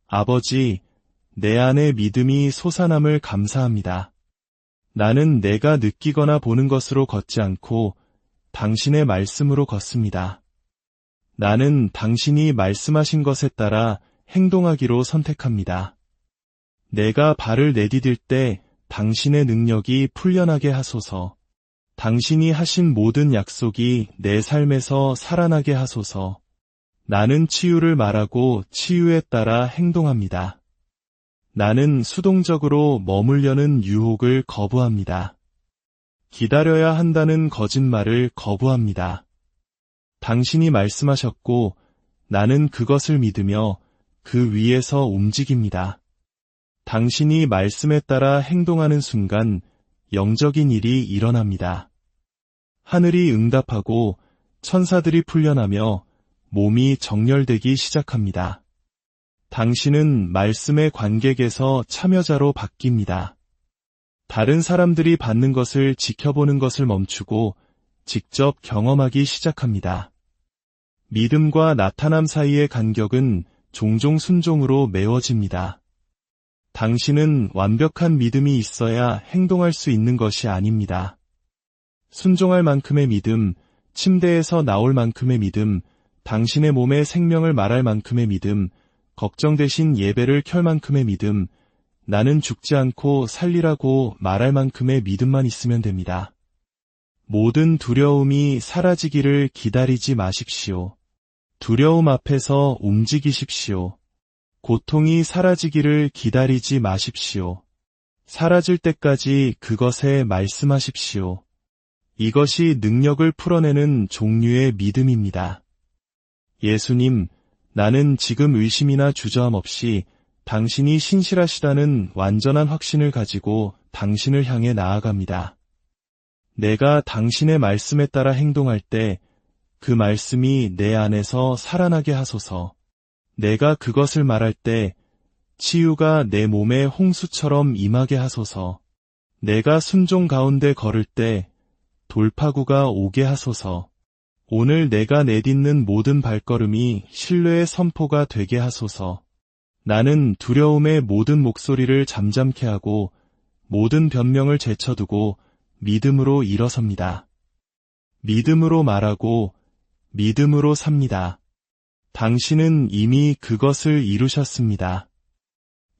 Speaker 1: 아버지, 내 안에 믿음이 솟아남을 감사합니다. 나는 내가 느끼거나 보는 것으로 걷지 않고 당신의 말씀으로 걷습니다. 나는 당신이 말씀하신 것에 따라 행동하기로 선택합니다. 내가 발을 내디딜 때 당신의 능력이 풀려나게 하소서. 당신이 하신 모든 약속이 내 삶에서 살아나게 하소서. 나는 치유를 말하고 치유에 따라 행동합니다. 나는 수동적으로 머물려는 유혹을 거부합니다. 기다려야 한다는 거짓말을 거부합니다. 당신이 말씀하셨고 나는 그것을 믿으며 그 위에서 움직입니다. 당신이 말씀에 따라 행동하는 순간 영적인 일이 일어납니다. 하늘이 응답하고 천사들이 풀려나며 몸이 정렬되기 시작합니다. 당신은 말씀의 관객에서 참여자로 바뀝니다. 다른 사람들이 받는 것을 지켜보는 것을 멈추고 직접 경험하기 시작합니다. 믿음과 나타남 사이의 간격은 종종 순종으로 메워집니다. 당신은 완벽한 믿음이 있어야 행동할 수 있는 것이 아닙니다. 순종할 만큼의 믿음, 침대에서 나올 만큼의 믿음, 당신의 몸에 생명을 말할 만큼의 믿음, 걱정 대신 예배를 켤 만큼의 믿음, 나는 죽지 않고 살리라고 말할 만큼의 믿음만 있으면 됩니다. 모든 두려움이 사라지기를 기다리지 마십시오. 두려움 앞에서 움직이십시오. 고통이 사라지기를 기다리지 마십시오. 사라질 때까지 그것에 말씀하십시오. 이것이 능력을 풀어내는 종류의 믿음입니다. 예수님, 나는 지금 의심이나 주저함 없이 당신이 신실하시다는 완전한 확신을 가지고 당신을 향해 나아갑니다. 내가 당신의 말씀에 따라 행동할 때 그 말씀이 내 안에서 살아나게 하소서. 내가 그것을 말할 때 치유가 내 몸에 홍수처럼 임하게 하소서. 내가 순종 가운데 걸을 때 돌파구가 오게 하소서. 오늘 내가 내딛는 모든 발걸음이 신뢰의 선포가 되게 하소서. 나는 두려움의 모든 목소리를 잠잠케 하고 모든 변명을 제쳐두고 믿음으로 일어섭니다. 믿음으로 말하고 믿음으로 삽니다. 당신은 이미 그것을 이루셨습니다.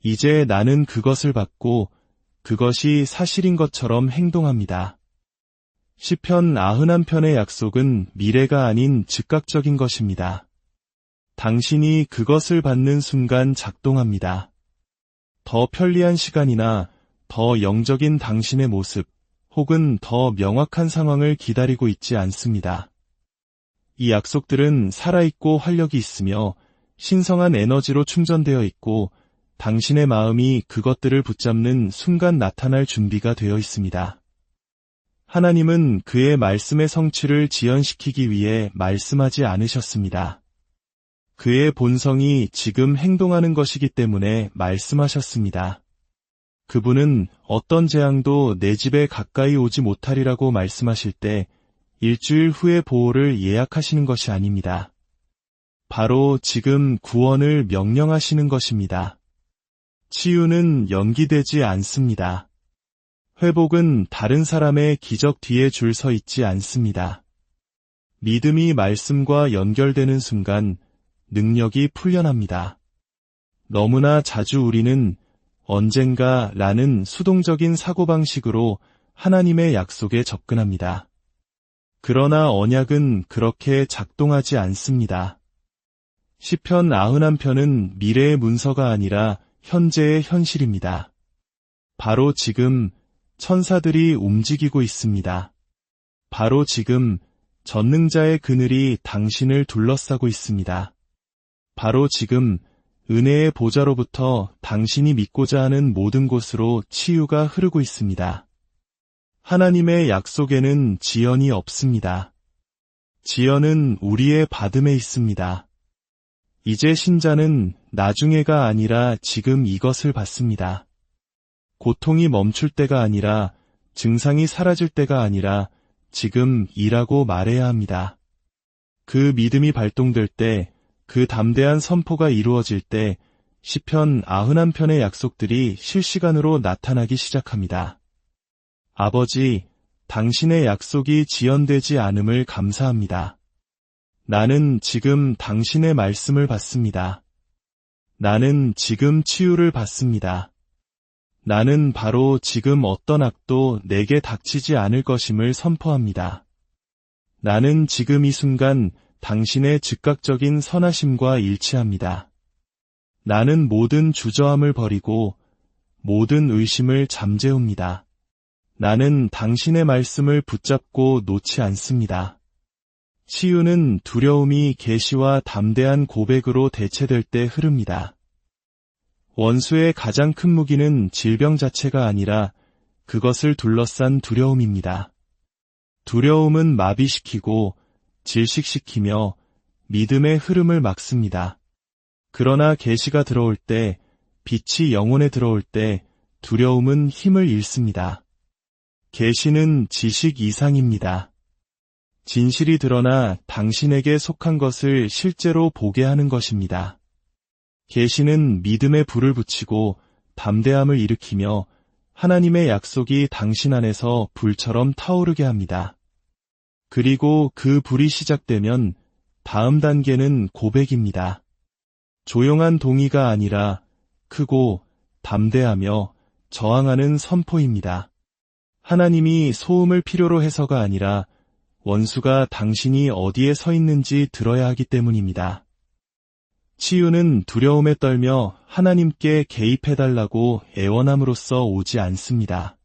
Speaker 1: 이제 나는 그것을 받고 그것이 사실인 것처럼 행동합니다. 시편 91편의 약속은 미래가 아닌 즉각적인 것입니다. 당신이 그것을 받는 순간 작동합니다. 더 편리한 시간이나 더 영적인 당신의 모습 혹은 더 명확한 상황을 기다리고 있지 않습니다. 이 약속들은 살아있고 활력이 있으며 신성한 에너지로 충전되어 있고 당신의 마음이 그것들을 붙잡는 순간 나타날 준비가 되어 있습니다. 하나님은 그의 말씀의 성취를 지연시키기 위해 말씀하지 않으셨습니다. 그의 본성이 지금 행동하는 것이기 때문에 말씀하셨습니다. 그분은 어떤 재앙도 내 집에 가까이 오지 못하리라고 말씀하실 때 일주일 후의 보호를 예약하시는 것이 아닙니다. 바로 지금 구원을 명령하시는 것입니다. 치유는 연기되지 않습니다. 회복은 다른 사람의 기적 뒤에 줄 서 있지 않습니다. 믿음이 말씀과 연결되는 순간 능력이 풀려납니다. 너무나 자주 우리는 언젠가 라는 수동적인 사고방식으로 하나님의 약속에 접근합니다. 그러나 언약은 그렇게 작동하지 않습니다. 시편 91편은 미래의 문서가 아니라 현재의 현실입니다. 바로 지금 천사들이 움직이고 있습니다. 바로 지금 전능자의 그늘이 당신을 둘러싸고 있습니다. 바로 지금 은혜의 보좌로부터 당신이 믿고자 하는 모든 곳으로 치유가 흐르고 있습니다. 하나님의 약속에는 지연이 없습니다. 지연은 우리의 받음에 있습니다. 이제 신자는 나중에가 아니라 지금 이것을 받습니다. 고통이 멈출 때가 아니라, 증상이 사라질 때가 아니라 지금 이라고 말해야 합니다. 그 믿음이 발동될 때, 그 담대한 선포가 이루어질 때 시편 91편의 약속들이 실시간으로 나타나기 시작합니다. 아버지, 당신의 약속이 지연되지 않음을 감사합니다. 나는 지금 당신의 말씀을 받습니다. 나는 지금 치유를 받습니다. 나는 바로 지금 어떤 악도 내게 닥치지 않을 것임을 선포합니다. 나는 지금 이 순간 당신의 즉각적인 선하심과 일치합니다. 나는 모든 주저함을 버리고 모든 의심을 잠재웁니다. 나는 당신의 말씀을 붙잡고 놓지 않습니다. 치유는 두려움이 계시와 담대한 고백으로 대체될 때 흐릅니다. 원수의 가장 큰 무기는 질병 자체가 아니라 그것을 둘러싼 두려움입니다. 두려움은 마비시키고 질식시키며 믿음의 흐름을 막습니다. 그러나 계시가 들어올 때, 빛이 영혼에 들어올 때 두려움은 힘을 잃습니다. 계시는 지식 이상입니다. 진실이 드러나 당신에게 속한 것을 실제로 보게 하는 것입니다. 계시는 믿음의 불을 붙이고 담대함을 일으키며 하나님의 약속이 당신 안에서 불처럼 타오르게 합니다. 그리고 그 불이 시작되면 다음 단계는 고백입니다. 조용한 동의가 아니라 크고 담대하며 저항하는 선포입니다. 하나님이 소음을 필요로 해서가 아니라 원수가 당신이 어디에 서 있는지 들어야 하기 때문입니다. 치유는 두려움에 떨며 하나님께 개입해달라고 애원함으로써 오지 않습니다.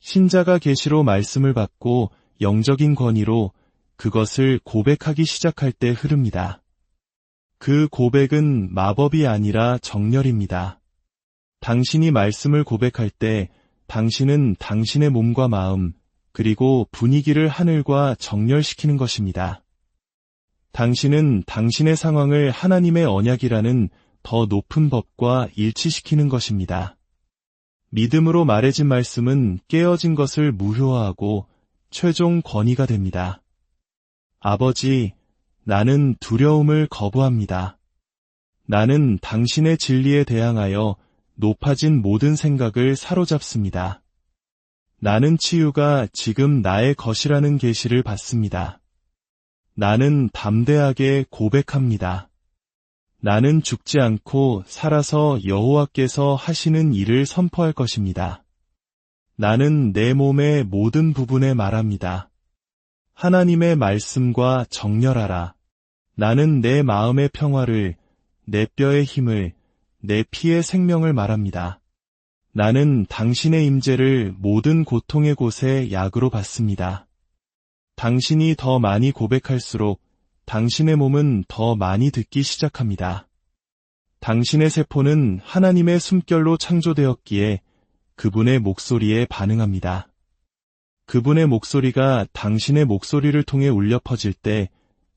Speaker 1: 신자가 계시로 말씀을 받고 영적인 권위로 그것을 고백하기 시작할 때 흐릅니다. 그 고백은 마법이 아니라 정렬입니다. 당신이 말씀을 고백할 때 당신은 당신의 몸과 마음, 그리고 분위기를 하늘과 정렬시키는 것입니다. 당신은 당신의 상황을 하나님의 언약이라는 더 높은 법과 일치시키는 것입니다. 믿음으로 말해진 말씀은 깨어진 것을 무효화하고 최종 권위가 됩니다. 아버지, 나는 두려움을 거부합니다. 나는 당신의 진리에 대항하여 높아진 모든 생각을 사로잡습니다. 나는 치유가 지금 나의 것이라는 계시를 받습니다. 나는 담대하게 고백합니다. 나는 죽지 않고 살아서 여호와께서 하시는 일을 선포할 것입니다. 나는 내 몸의 모든 부분에 말합니다. 하나님의 말씀과 정렬하라. 나는 내 마음의 평화를, 내 뼈의 힘을, 내 피의 생명을 말합니다. 나는 당신의 임재를 모든 고통의 곳에 약으로 받습니다. 당신이 더 많이 고백할수록 당신의 몸은 더 많이 듣기 시작합니다. 당신의 세포는 하나님의 숨결로 창조되었기에 그분의 목소리에 반응합니다. 그분의 목소리가 당신의 목소리를 통해 울려 퍼질 때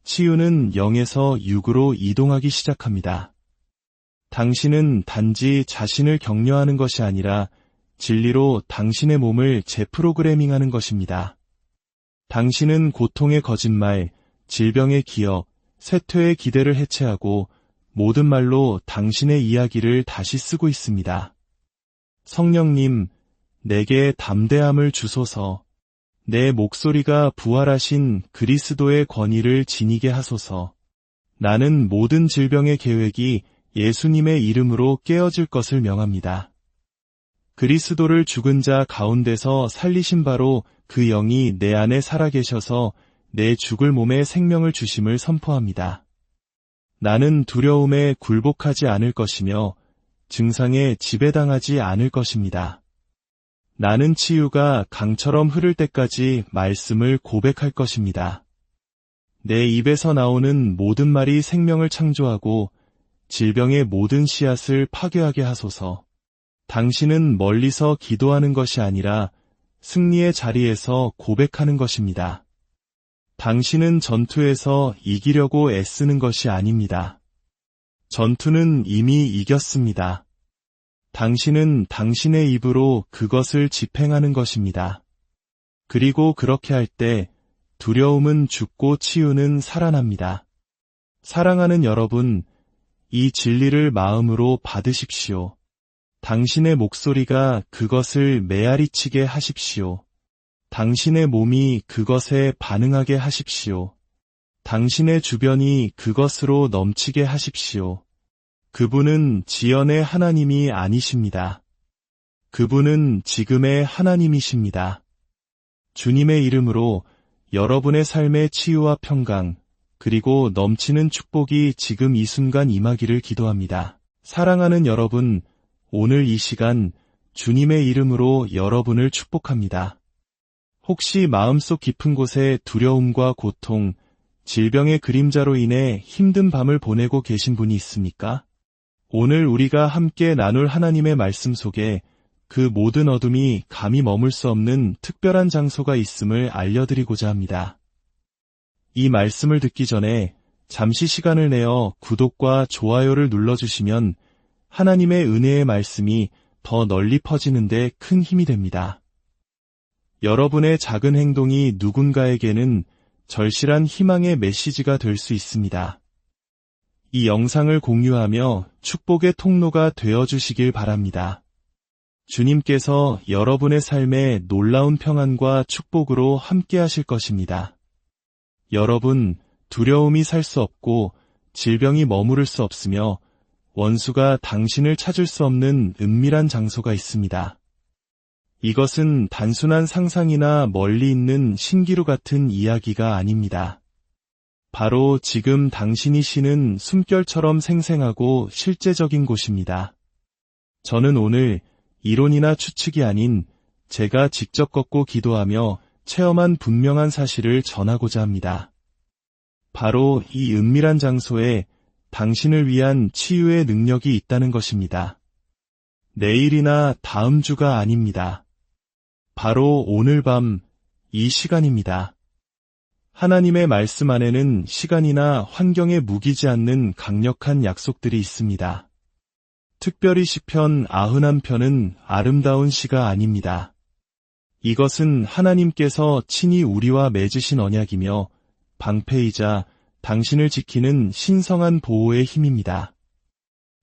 Speaker 1: 치유는 영에서 육으로 이동하기 시작합니다. 당신은 단지 자신을 격려하는 것이 아니라 진리로 당신의 몸을 재프로그래밍하는 것입니다. 당신은 고통의 거짓말, 질병의 기억, 쇠퇴의 기대를 해체하고 모든 말로 당신의 이야기를 다시 쓰고 있습니다. 성령님, 내게 담대함을 주소서. 내 목소리가 부활하신 그리스도의 권위를 지니게 하소서. 나는 모든 질병의 계획이 예수님의 이름으로 깨어질 것을 명합니다. 그리스도를 죽은 자 가운데서 살리신 바로 그 영이 내 안에 살아계셔서 내 죽을 몸에 생명을 주심을 선포합니다. 나는 두려움에 굴복하지 않을 것이며 증상에 지배당하지 않을 것입니다. 나는 치유가 강처럼 흐를 때까지 말씀을 고백할 것입니다. 내 입에서 나오는 모든 말이 생명을 창조하고 질병의 모든 씨앗을 파괴하게 하소서. 당신은 멀리서 기도하는 것이 아니라 승리의 자리에서 고백하는 것입니다. 당신은 전투에서 이기려고 애쓰는 것이 아닙니다. 전투는 이미 이겼습니다. 당신은 당신의 입으로 그것을 집행하는 것입니다. 그리고 그렇게 할 때 두려움은 죽고 치유는 살아납니다. 사랑하는 여러분, 이 진리를 마음으로 받으십시오. 당신의 목소리가 그것을 메아리치게 하십시오. 당신의 몸이 그것에 반응하게 하십시오. 당신의 주변이 그것으로 넘치게 하십시오. 그분은 지연의 하나님이 아니십니다. 그분은 지금의 하나님이십니다. 주님의 이름으로 여러분의 삶의 치유와 평강, 그리고 넘치는 축복이 지금 이 순간 임하기를 기도합니다. 사랑하는 여러분, 오늘 이 시간 주님의 이름으로 여러분을 축복합니다. 혹시 마음속 깊은 곳에 두려움과 고통, 질병의 그림자로 인해 힘든 밤을 보내고 계신 분이 있습니까? 오늘 우리가 함께 나눌 하나님의 말씀 속에 그 모든 어둠이 감히 머물 수 없는 특별한 장소가 있음을 알려드리고자 합니다. 이 말씀을 듣기 전에 잠시 시간을 내어 구독과 좋아요를 눌러주시면 하나님의 은혜의 말씀이 더 널리 퍼지는데 큰 힘이 됩니다. 여러분의 작은 행동이 누군가에게는 절실한 희망의 메시지가 될 수 있습니다. 이 영상을 공유하며 축복의 통로가 되어주시길 바랍니다. 주님께서 여러분의 삶에 놀라운 평안과 축복으로 함께 하실 것입니다. 여러분, 두려움이 살 수 없고 질병이 머무를 수 없으며 원수가 당신을 찾을 수 없는 은밀한 장소가 있습니다. 이것은 단순한 상상이나 멀리 있는 신기루 같은 이야기가 아닙니다. 바로 지금 당신이 쉬는 숨결처럼 생생하고 실제적인 곳입니다. 저는 오늘 이론이나 추측이 아닌 제가 직접 걷고 기도하며 체험한 분명한 사실을 전하고자 합니다. 바로 이 은밀한 장소에 당신을 위한 치유의 능력이 있다는 것입니다. 내일이나 다음 주가 아닙니다. 바로 오늘 밤 이 시간입니다. 하나님의 말씀 안에는 시간이나 환경에 무기지 않는 강력한 약속들이 있습니다. 특별히 시편 91편은 아름다운 시가 아닙니다. 이것은 하나님께서 친히 우리와 맺으신 언약이며 방패이자 당신을 지키는 신성한 보호의 힘입니다.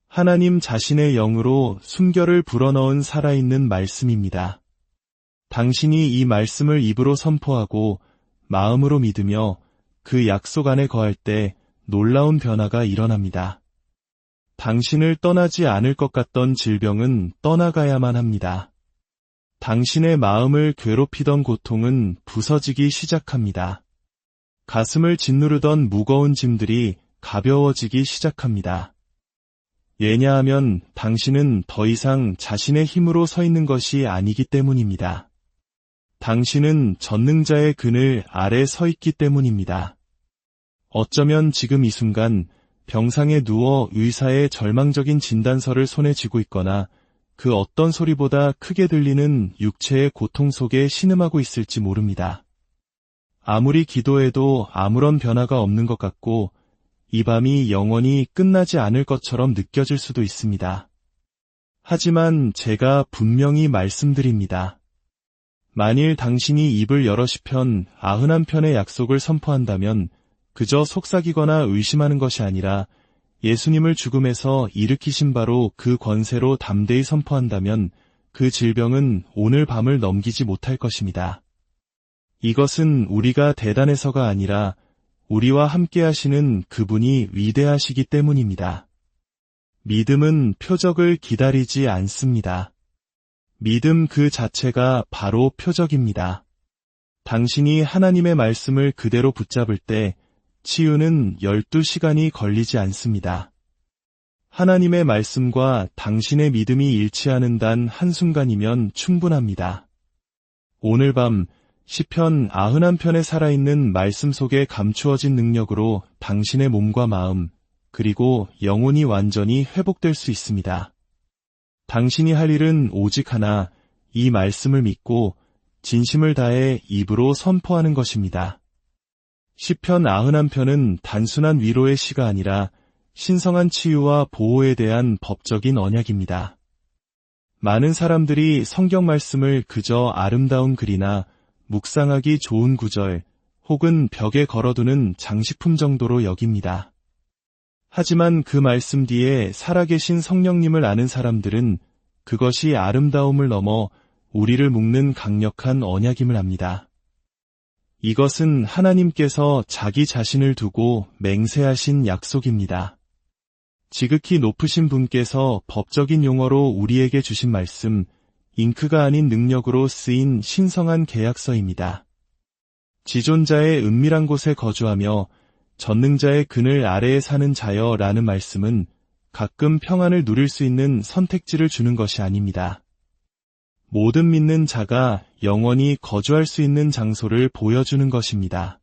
Speaker 1: 하나님 자신의 영으로 숨결을 불어넣은 살아있는 말씀입니다. 당신이 이 말씀을 입으로 선포하고 마음으로 믿으며 그 약속 안에 거할 때 놀라운 변화가 일어납니다. 당신을 떠나지 않을 것 같던 질병은 떠나가야만 합니다. 당신의 마음을 괴롭히던 고통은 부서지기 시작합니다. 가슴을 짓누르던 무거운 짐들이 가벼워지기 시작합니다. 왜냐하면 당신은 더 이상 자신의 힘으로 서 있는 것이 아니기 때문입니다. 당신은 전능자의 그늘 아래 서 있기 때문입니다. 어쩌면 지금 이 순간 병상에 누워 의사의 절망적인 진단서를 손에 쥐고 있거나 그 어떤 소리보다 크게 들리는 육체의 고통 속에 신음하고 있을지 모릅니다. 아무리 기도해도 아무런 변화가 없는 것 같고 이 밤이 영원히 끝나지 않을 것처럼 느껴질 수도 있습니다. 하지만 제가 분명히 말씀드립니다. 만일 당신이 입을 열어 시편 91편의 약속을 선포한다면 그저 속삭이거나 의심하는 것이 아니라 예수님을 죽음에서 일으키신 바로 그 권세로 담대히 선포한다면 그 질병은 오늘 밤을 넘기지 못할 것입니다. 이것은 우리가 대단해서가 아니라 우리와 함께 하시는 그분이 위대하시기 때문입니다. 믿음은 표적을 기다리지 않습니다. 믿음 그 자체가 바로 표적입니다. 당신이 하나님의 말씀을 그대로 붙잡을 때 치유는 12시간이 걸리지 않습니다. 하나님의 말씀과 당신의 믿음이 일치하는 단 한순간이면 충분합니다. 오늘 밤 시편 91편에 살아있는 말씀 속에 감추어진 능력으로 당신의 몸과 마음, 그리고 영혼이 완전히 회복될 수 있습니다. 당신이 할 일은 오직 하나, 이 말씀을 믿고 진심을 다해 입으로 선포하는 것입니다. 시편 91편은 단순한 위로의 시가 아니라 신성한 치유와 보호에 대한 법적인 언약입니다. 많은 사람들이 성경 말씀을 그저 아름다운 글이나 묵상하기 좋은 구절 혹은 벽에 걸어두는 장식품 정도로 여깁니다. 하지만 그 말씀 뒤에 살아계신 성령님을 아는 사람들은 그것이 아름다움을 넘어 우리를 묶는 강력한 언약임을 압니다. 이것은 하나님께서 자기 자신을 두고 맹세하신 약속입니다. 지극히 높으신 분께서 법적인 용어로 우리에게 주신 말씀, 잉크가 아닌 능력으로 쓰인 신성한 계약서입니다. 지존자의 은밀한 곳에 거주하며 전능자의 그늘 아래에 사는 자여라는 말씀은 가끔 평안을 누릴 수 있는 선택지를 주는 것이 아닙니다. 모든 믿는 자가 영원히 거주할 수 있는 장소를 보여주는 것입니다.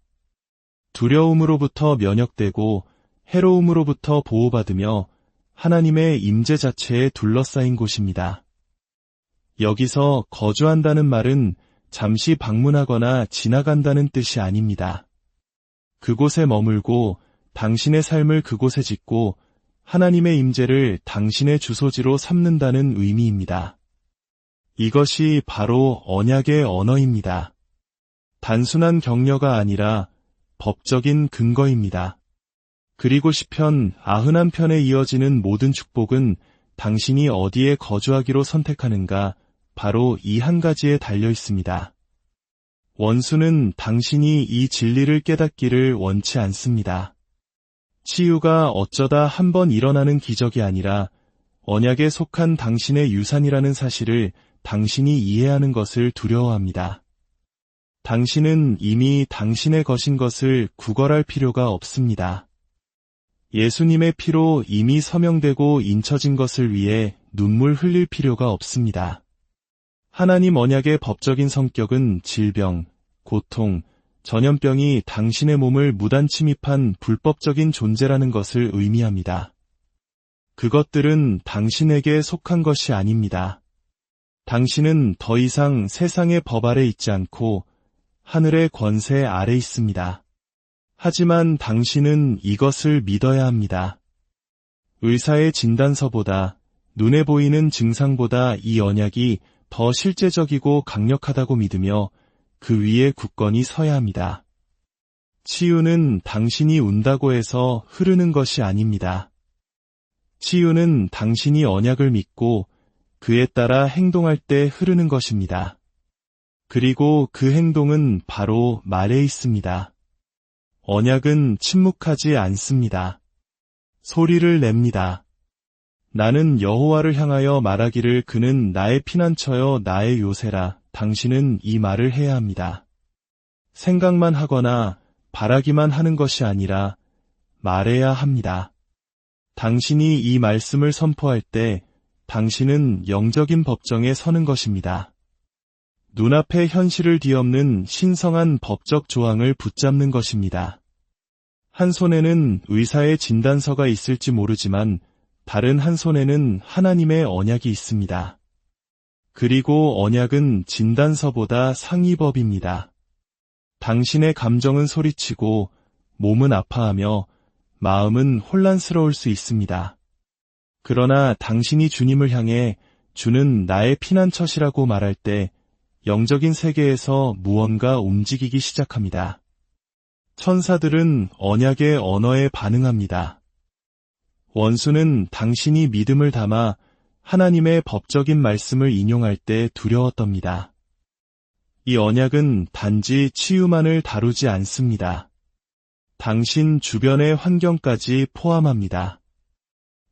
Speaker 1: 두려움으로부터 면역되고 해로움으로부터 보호받으며 하나님의 임재 자체에 둘러싸인 곳입니다. 여기서 거주한다는 말은 잠시 방문하거나 지나간다는 뜻이 아닙니다. 그곳에 머물고 당신의 삶을 그곳에 짓고 하나님의 임재를 당신의 주소지로 삼는다는 의미입니다. 이것이 바로 언약의 언어입니다. 단순한 격려가 아니라 법적인 근거입니다. 그리고 시편 91편에 이어지는 모든 축복은 당신이 어디에 거주하기로 선택하는가 바로 이 한 가지에 달려 있습니다. 원수는 당신이 이 진리를 깨닫기를 원치 않습니다. 치유가 어쩌다 한 번 일어나는 기적이 아니라 언약에 속한 당신의 유산이라는 사실을 당신이 이해하는 것을 두려워합니다. 당신은 이미 당신의 것인 것을 구걸할 필요가 없습니다. 예수님의 피로 이미 서명되고 인쳐진 것을 위해 눈물 흘릴 필요가 없습니다. 하나님 언약의 법적인 성격은 질병, 고통, 전염병이 당신의 몸을 무단 침입한 불법적인 존재라는 것을 의미합니다. 그것들은 당신에게 속한 것이 아닙니다. 당신은 더 이상 세상의 법 아래 있지 않고 하늘의 권세 아래 있습니다. 하지만 당신은 이것을 믿어야 합니다. 의사의 진단서보다 눈에 보이는 증상보다 이 언약이 더 실제적이고 강력하다고 믿으며 그 위에 굳건히 서야 합니다. 치유는 당신이 운다고 해서 흐르는 것이 아닙니다. 치유는 당신이 언약을 믿고 그에 따라 행동할 때 흐르는 것입니다. 그리고 그 행동은 바로 말에 있습니다. 언약은 침묵하지 않습니다. 소리를 냅니다. 나는 여호와를 향하여 말하기를 그는 나의 피난처여 나의 요새라. 당신은 이 말을 해야 합니다. 생각만 하거나 바라기만 하는 것이 아니라 말해야 합니다. 당신이 이 말씀을 선포할 때 당신은 영적인 법정에 서는 것입니다. 눈앞의 현실을 뒤엎는 신성한 법적 조항을 붙잡는 것입니다. 한 손에는 의사의 진단서가 있을지 모르지만 다른 한 손에는 하나님의 언약이 있습니다. 그리고 언약은 진단서보다 상위법입니다. 당신의 감정은 소리치고 몸은 아파하며 마음은 혼란스러울 수 있습니다. 그러나 당신이 주님을 향해 주는 나의 피난처시라고 말할 때 영적인 세계에서 무언가 움직이기 시작합니다. 천사들은 언약의 언어에 반응합니다. 원수는 당신이 믿음을 담아 하나님의 법적인 말씀을 인용할 때 두려웠답니다. 이 언약은 단지 치유만을 다루지 않습니다. 당신 주변의 환경까지 포함합니다.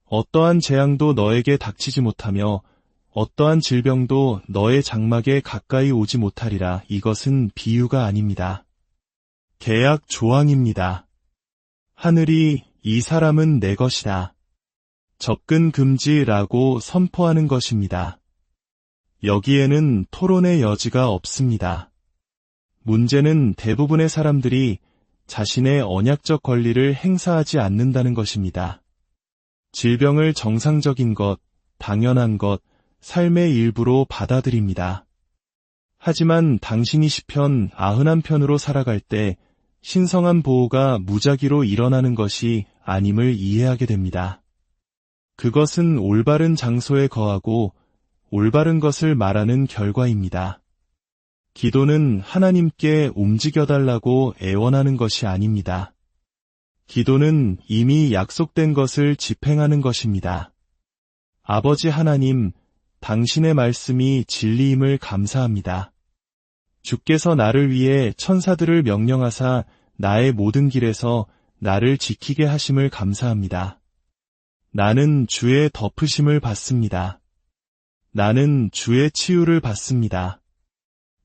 Speaker 1: 어떠한 재앙도 너에게 닥치지 못하며 어떠한 질병도 너의 장막에 가까이 오지 못하리라. 이것은 비유가 아닙니다. 계약 조항입니다. 하늘이 이 사람은 내 것이다. 접근 금지라고 선포하는 것입니다. 여기에는 토론의 여지가 없습니다. 문제는 대부분의 사람들이 자신의 언약적 권리를 행사하지 않는다는 것입니다. 질병을 정상적인 것, 당연한 것, 삶의 일부로 받아들입니다. 하지만 당신이 시편 91편으로 살아갈 때 신성한 보호가 무작위로 일어나는 것이 아님을 이해하게 됩니다. 그것은 올바른 장소에 거하고 올바른 것을 말하는 결과입니다. 기도는 하나님께 움직여달라고 애원하는 것이 아닙니다. 기도는 이미 약속된 것을 집행하는 것입니다. 아버지 하나님, 당신의 말씀이 진리임을 감사합니다. 주께서 나를 위해 천사들을 명령하사 나의 모든 길에서 나를 지키게 하심을 감사합니다. 나는 주의 덮으심을 받습니다. 나는 주의 치유를 받습니다.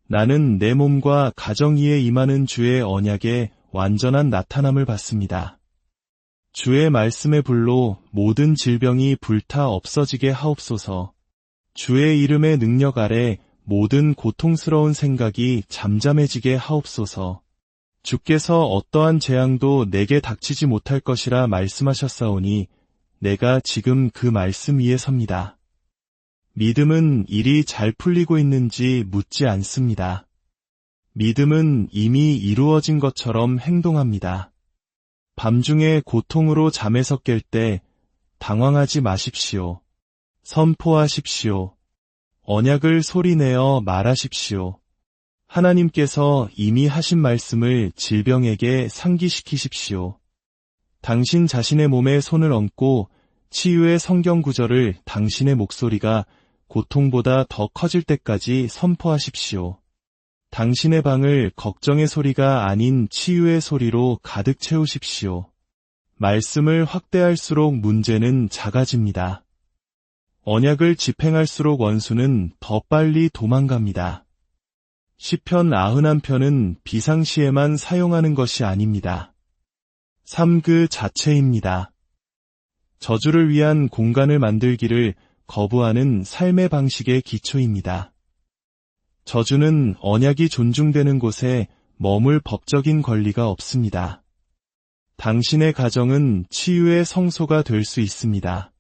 Speaker 1: 나는 내 몸과 가정 위에 임하는 주의 언약의 완전한 나타남을 받습니다. 주의 말씀의 불로 모든 질병이 불타 없어지게 하옵소서. 주의 이름의 능력 아래 모든 고통스러운 생각이 잠잠해지게 하옵소서. 주께서 어떠한 재앙도 내게 닥치지 못할 것이라 말씀하셨사오니 내가 지금 그 말씀 위에 섭니다. 믿음은 일이 잘 풀리고 있는지 묻지 않습니다. 믿음은 이미 이루어진 것처럼 행동합니다. 밤중에 고통으로 잠에서 깰 때 당황하지 마십시오. 선포하십시오. 언약을 소리내어 말하십시오. 하나님께서 이미 하신 말씀을 질병에게 상기시키십시오. 당신 자신의 몸에 손을 얹고 치유의 성경 구절을 당신의 목소리가 고통보다 더 커질 때까지 선포하십시오. 당신의 방을 걱정의 소리가 아닌 치유의 소리로 가득 채우십시오. 말씀을 확대할수록 문제는 작아집니다. 언약을 집행할수록 원수는 더 빨리 도망갑니다. 시편 91편은 비상시에만 사용하는 것이 아닙니다. 삶 그 자체입니다. 저주를 위한 공간을 만들기를 거부하는 삶의 방식의 기초입니다. 저주는 언약이 존중되는 곳에 머물 법적인 권리가 없습니다. 당신의 가정은 치유의 성소가 될 수 있습니다.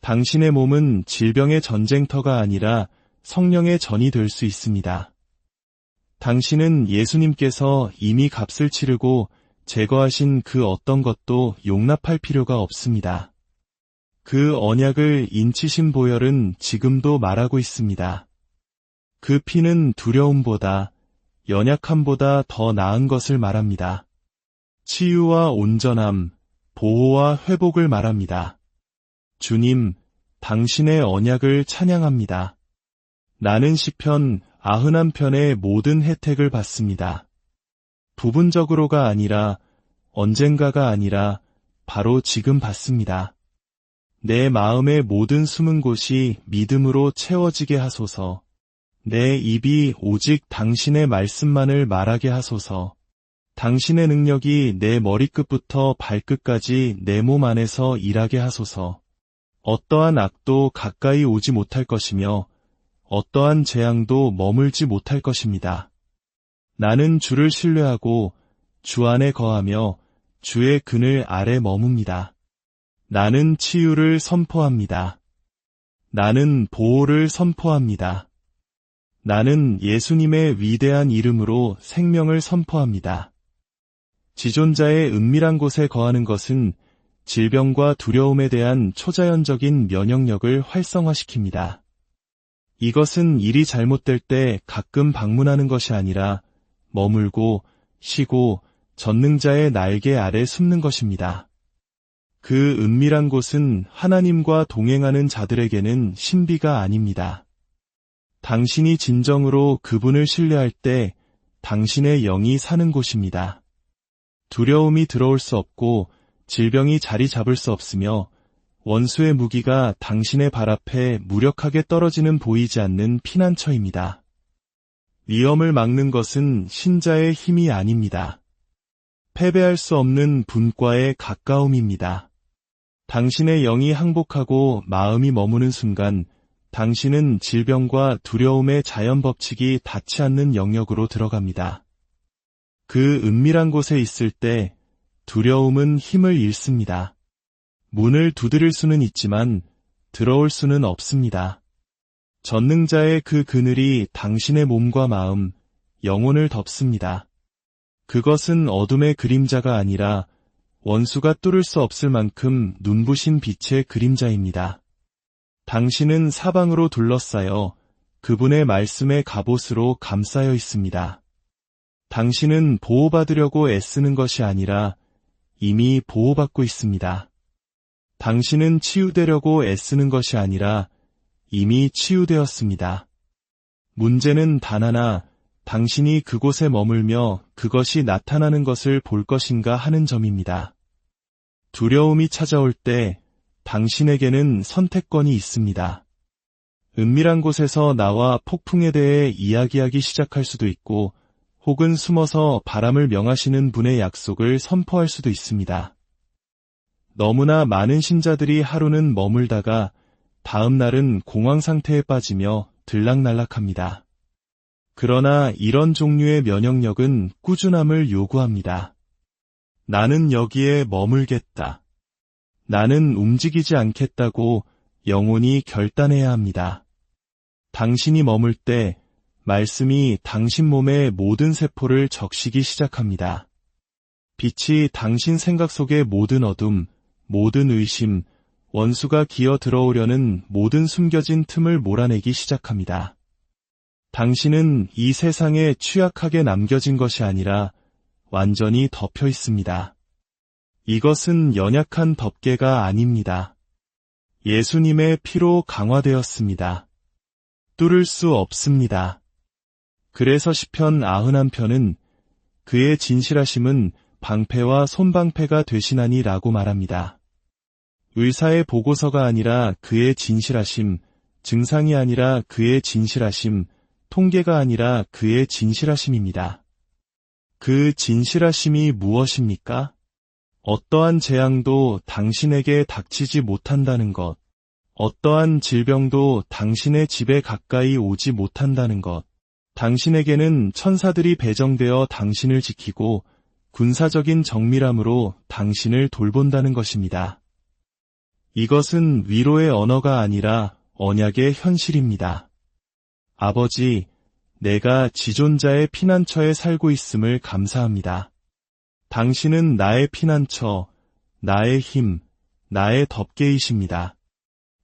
Speaker 1: 당신의 몸은 질병의 전쟁터가 아니라 성령의 전이 될 수 있습니다. 당신은 예수님께서 이미 값을 치르고 제거하신 그 어떤 것도 용납할 필요가 없습니다. 그 언약을 인치신 보혈은 지금도 말하고 있습니다. 그 피는 두려움보다, 연약함보다 더 나은 것을 말합니다. 치유와 온전함, 보호와 회복을 말합니다. 주님, 당신의 언약을 찬양합니다. 나는 시편 91편의 모든 혜택을 받습니다. 부분적으로가 아니라, 언젠가가 아니라, 바로 지금 받습니다. 내 마음의 모든 숨은 곳이 믿음으로 채워지게 하소서. 내 입이 오직 당신의 말씀만을 말하게 하소서. 당신의 능력이 내 머리끝부터 발끝까지 내 몸 안에서 일하게 하소서. 어떠한 악도 가까이 오지 못할 것이며 어떠한 재앙도 머물지 못할 것입니다. 나는 주를 신뢰하고 주 안에 거하며 주의 그늘 아래 머뭅니다. 나는 치유를 선포합니다. 나는 보호를 선포합니다. 나는 예수님의 위대한 이름으로 생명을 선포합니다. 지존자의 은밀한 곳에 거하는 것은 질병과 두려움에 대한 초자연적인 면역력을 활성화시킵니다. 이것은 일이 잘못될 때 가끔 방문하는 것이 아니라 머물고 쉬고 전능자의 날개 아래 숨는 것입니다. 그 은밀한 곳은 하나님과 동행하는 자들에게는 신비가 아닙니다. 당신이 진정으로 그분을 신뢰할 때 당신의 영이 사는 곳입니다. 두려움이 들어올 수 없고 질병이 자리 잡을 수 없으며 원수의 무기가 당신의 발 앞에 무력하게 떨어지는 보이지 않는 피난처입니다. 위험을 막는 것은 신자의 힘이 아닙니다. 패배할 수 없는 분과의 가까움입니다. 당신의 영이 항복하고 마음이 머무는 순간 당신은 질병과 두려움의 자연 법칙이 닿지 않는 영역으로 들어갑니다. 그 은밀한 곳에 있을 때 두려움은 힘을 잃습니다. 문을 두드릴 수는 있지만 들어올 수는 없습니다. 전능자의 그 그늘이 당신의 몸과 마음, 영혼을 덮습니다. 그것은 어둠의 그림자가 아니라 원수가 뚫을 수 없을 만큼 눈부신 빛의 그림자입니다. 당신은 사방으로 둘러싸여 그분의 말씀의 갑옷으로 감싸여 있습니다. 당신은 보호받으려고 애쓰는 것이 아니라 이미 보호받고 있습니다. 당신은 치유되려고 애쓰는 것이 아니라 이미 치유되었습니다. 문제는 단 하나, 당신이 그곳에 머물며 그것이 나타나는 것을 볼 것인가 하는 점입니다. 두려움이 찾아올 때 당신에게는 선택권이 있습니다. 은밀한 곳에서 나와 폭풍에 대해 이야기하기 시작할 수도 있고, 혹은 숨어서 바람을 명하시는 분의 약속을 선포할 수도 있습니다. 너무나 많은 신자들이 하루는 머물다가 다음 날은 공황 상태에 빠지며 들락날락합니다. 그러나 이런 종류의 면역력은 꾸준함을 요구합니다. 나는 여기에 머물겠다. 나는 움직이지 않겠다고 영혼이 결단해야 합니다. 당신이 머물 때 말씀이 당신 몸의 모든 세포를 적시기 시작합니다. 빛이 당신 생각 속의 모든 어둠, 모든 의심, 원수가 기어 들어오려는 모든 숨겨진 틈을 몰아내기 시작합니다. 당신은 이 세상에 취약하게 남겨진 것이 아니라 완전히 덮여 있습니다. 이것은 연약한 덮개가 아닙니다. 예수님의 피로 강화되었습니다. 뚫을 수 없습니다. 그래서 시편 91편은 그의 진실하심은 방패와 손방패가 되시나니 라고 말합니다. 의사의 보고서가 아니라 그의 진실하심, 증상이 아니라 그의 진실하심, 통계가 아니라 그의 진실하심입니다. 그 진실하심이 무엇입니까? 어떠한 재앙도 당신에게 닥치지 못한다는 것, 어떠한 질병도 당신의 집에 가까이 오지 못한다는 것, 당신에게는 천사들이 배정되어 당신을 지키고 군사적인 정밀함으로 당신을 돌본다는 것입니다. 이것은 위로의 언어가 아니라 언약의 현실입니다. 아버지, 내가 지존자의 피난처에 살고 있음을 감사합니다. 당신은 나의 피난처, 나의 힘, 나의 덮개이십니다.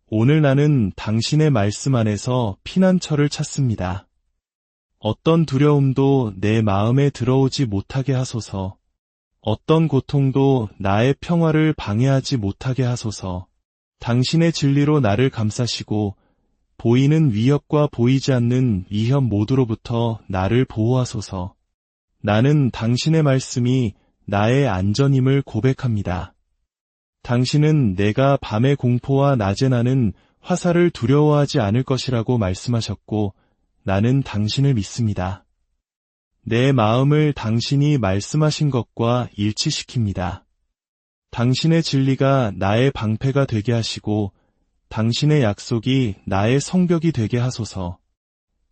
Speaker 1: 오늘 나는 당신의 말씀 안에서 피난처를 찾습니다. 어떤 두려움도 내 마음에 들어오지 못하게 하소서. 어떤 고통도 나의 평화를 방해하지 못하게 하소서. 당신의 진리로 나를 감싸시고 보이는 위협과 보이지 않는 위협 모두로부터 나를 보호하소서. 나는 당신의 말씀이 나의 안전임을 고백합니다. 당신은 내가 밤의 공포와 낮에 나는 화살을 두려워하지 않을 것이라고 말씀하셨고 나는 당신을 믿습니다. 내 마음을 당신이 말씀하신 것과 일치시킵니다. 당신의 진리가 나의 방패가 되게 하시고 당신의 약속이 나의 성벽이 되게 하소서.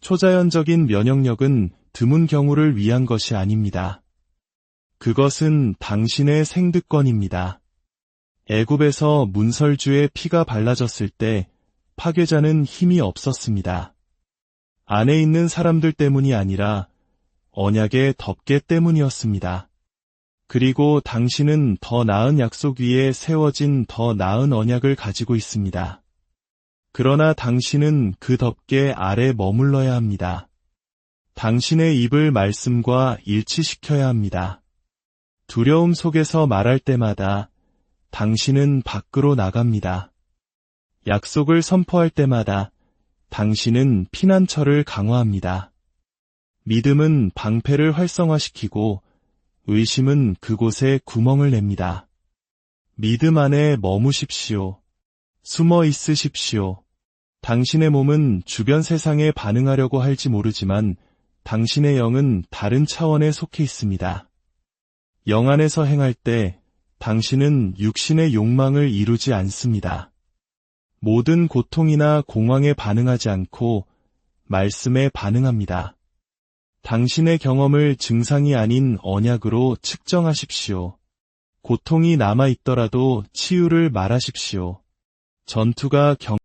Speaker 1: 초자연적인 면역력은 드문 경우를 위한 것이 아닙니다. 그것은 당신의 생득권입니다. 애굽에서 문설주의 피가 발라졌을 때 파괴자는 힘이 없었습니다. 안에 있는 사람들 때문이 아니라 언약의 덮개 때문이었습니다. 그리고 당신은 더 나은 약속 위에 세워진 더 나은 언약을 가지고 있습니다. 그러나 당신은 그 덮개 아래 머물러야 합니다. 당신의 입을 말씀과 일치시켜야 합니다. 두려움 속에서 말할 때마다 당신은 밖으로 나갑니다. 약속을 선포할 때마다 당신은 피난처를 강화합니다. 믿음은 방패를 활성화시키고 의심은 그곳에 구멍을 냅니다. 믿음 안에 머무십시오. 숨어 있으십시오. 당신의 몸은 주변 세상에 반응하려고 할지 모르지만 당신의 영은 다른 차원에 속해 있습니다. 영 안에서 행할 때 당신은 육신의 욕망을 이루지 않습니다. 모든 고통이나 공황에 반응하지 않고 말씀에 반응합니다. 당신의 경험을 증상이 아닌 언약으로 측정하십시오. 고통이 남아있더라도 치유를 말하십시오. 전투가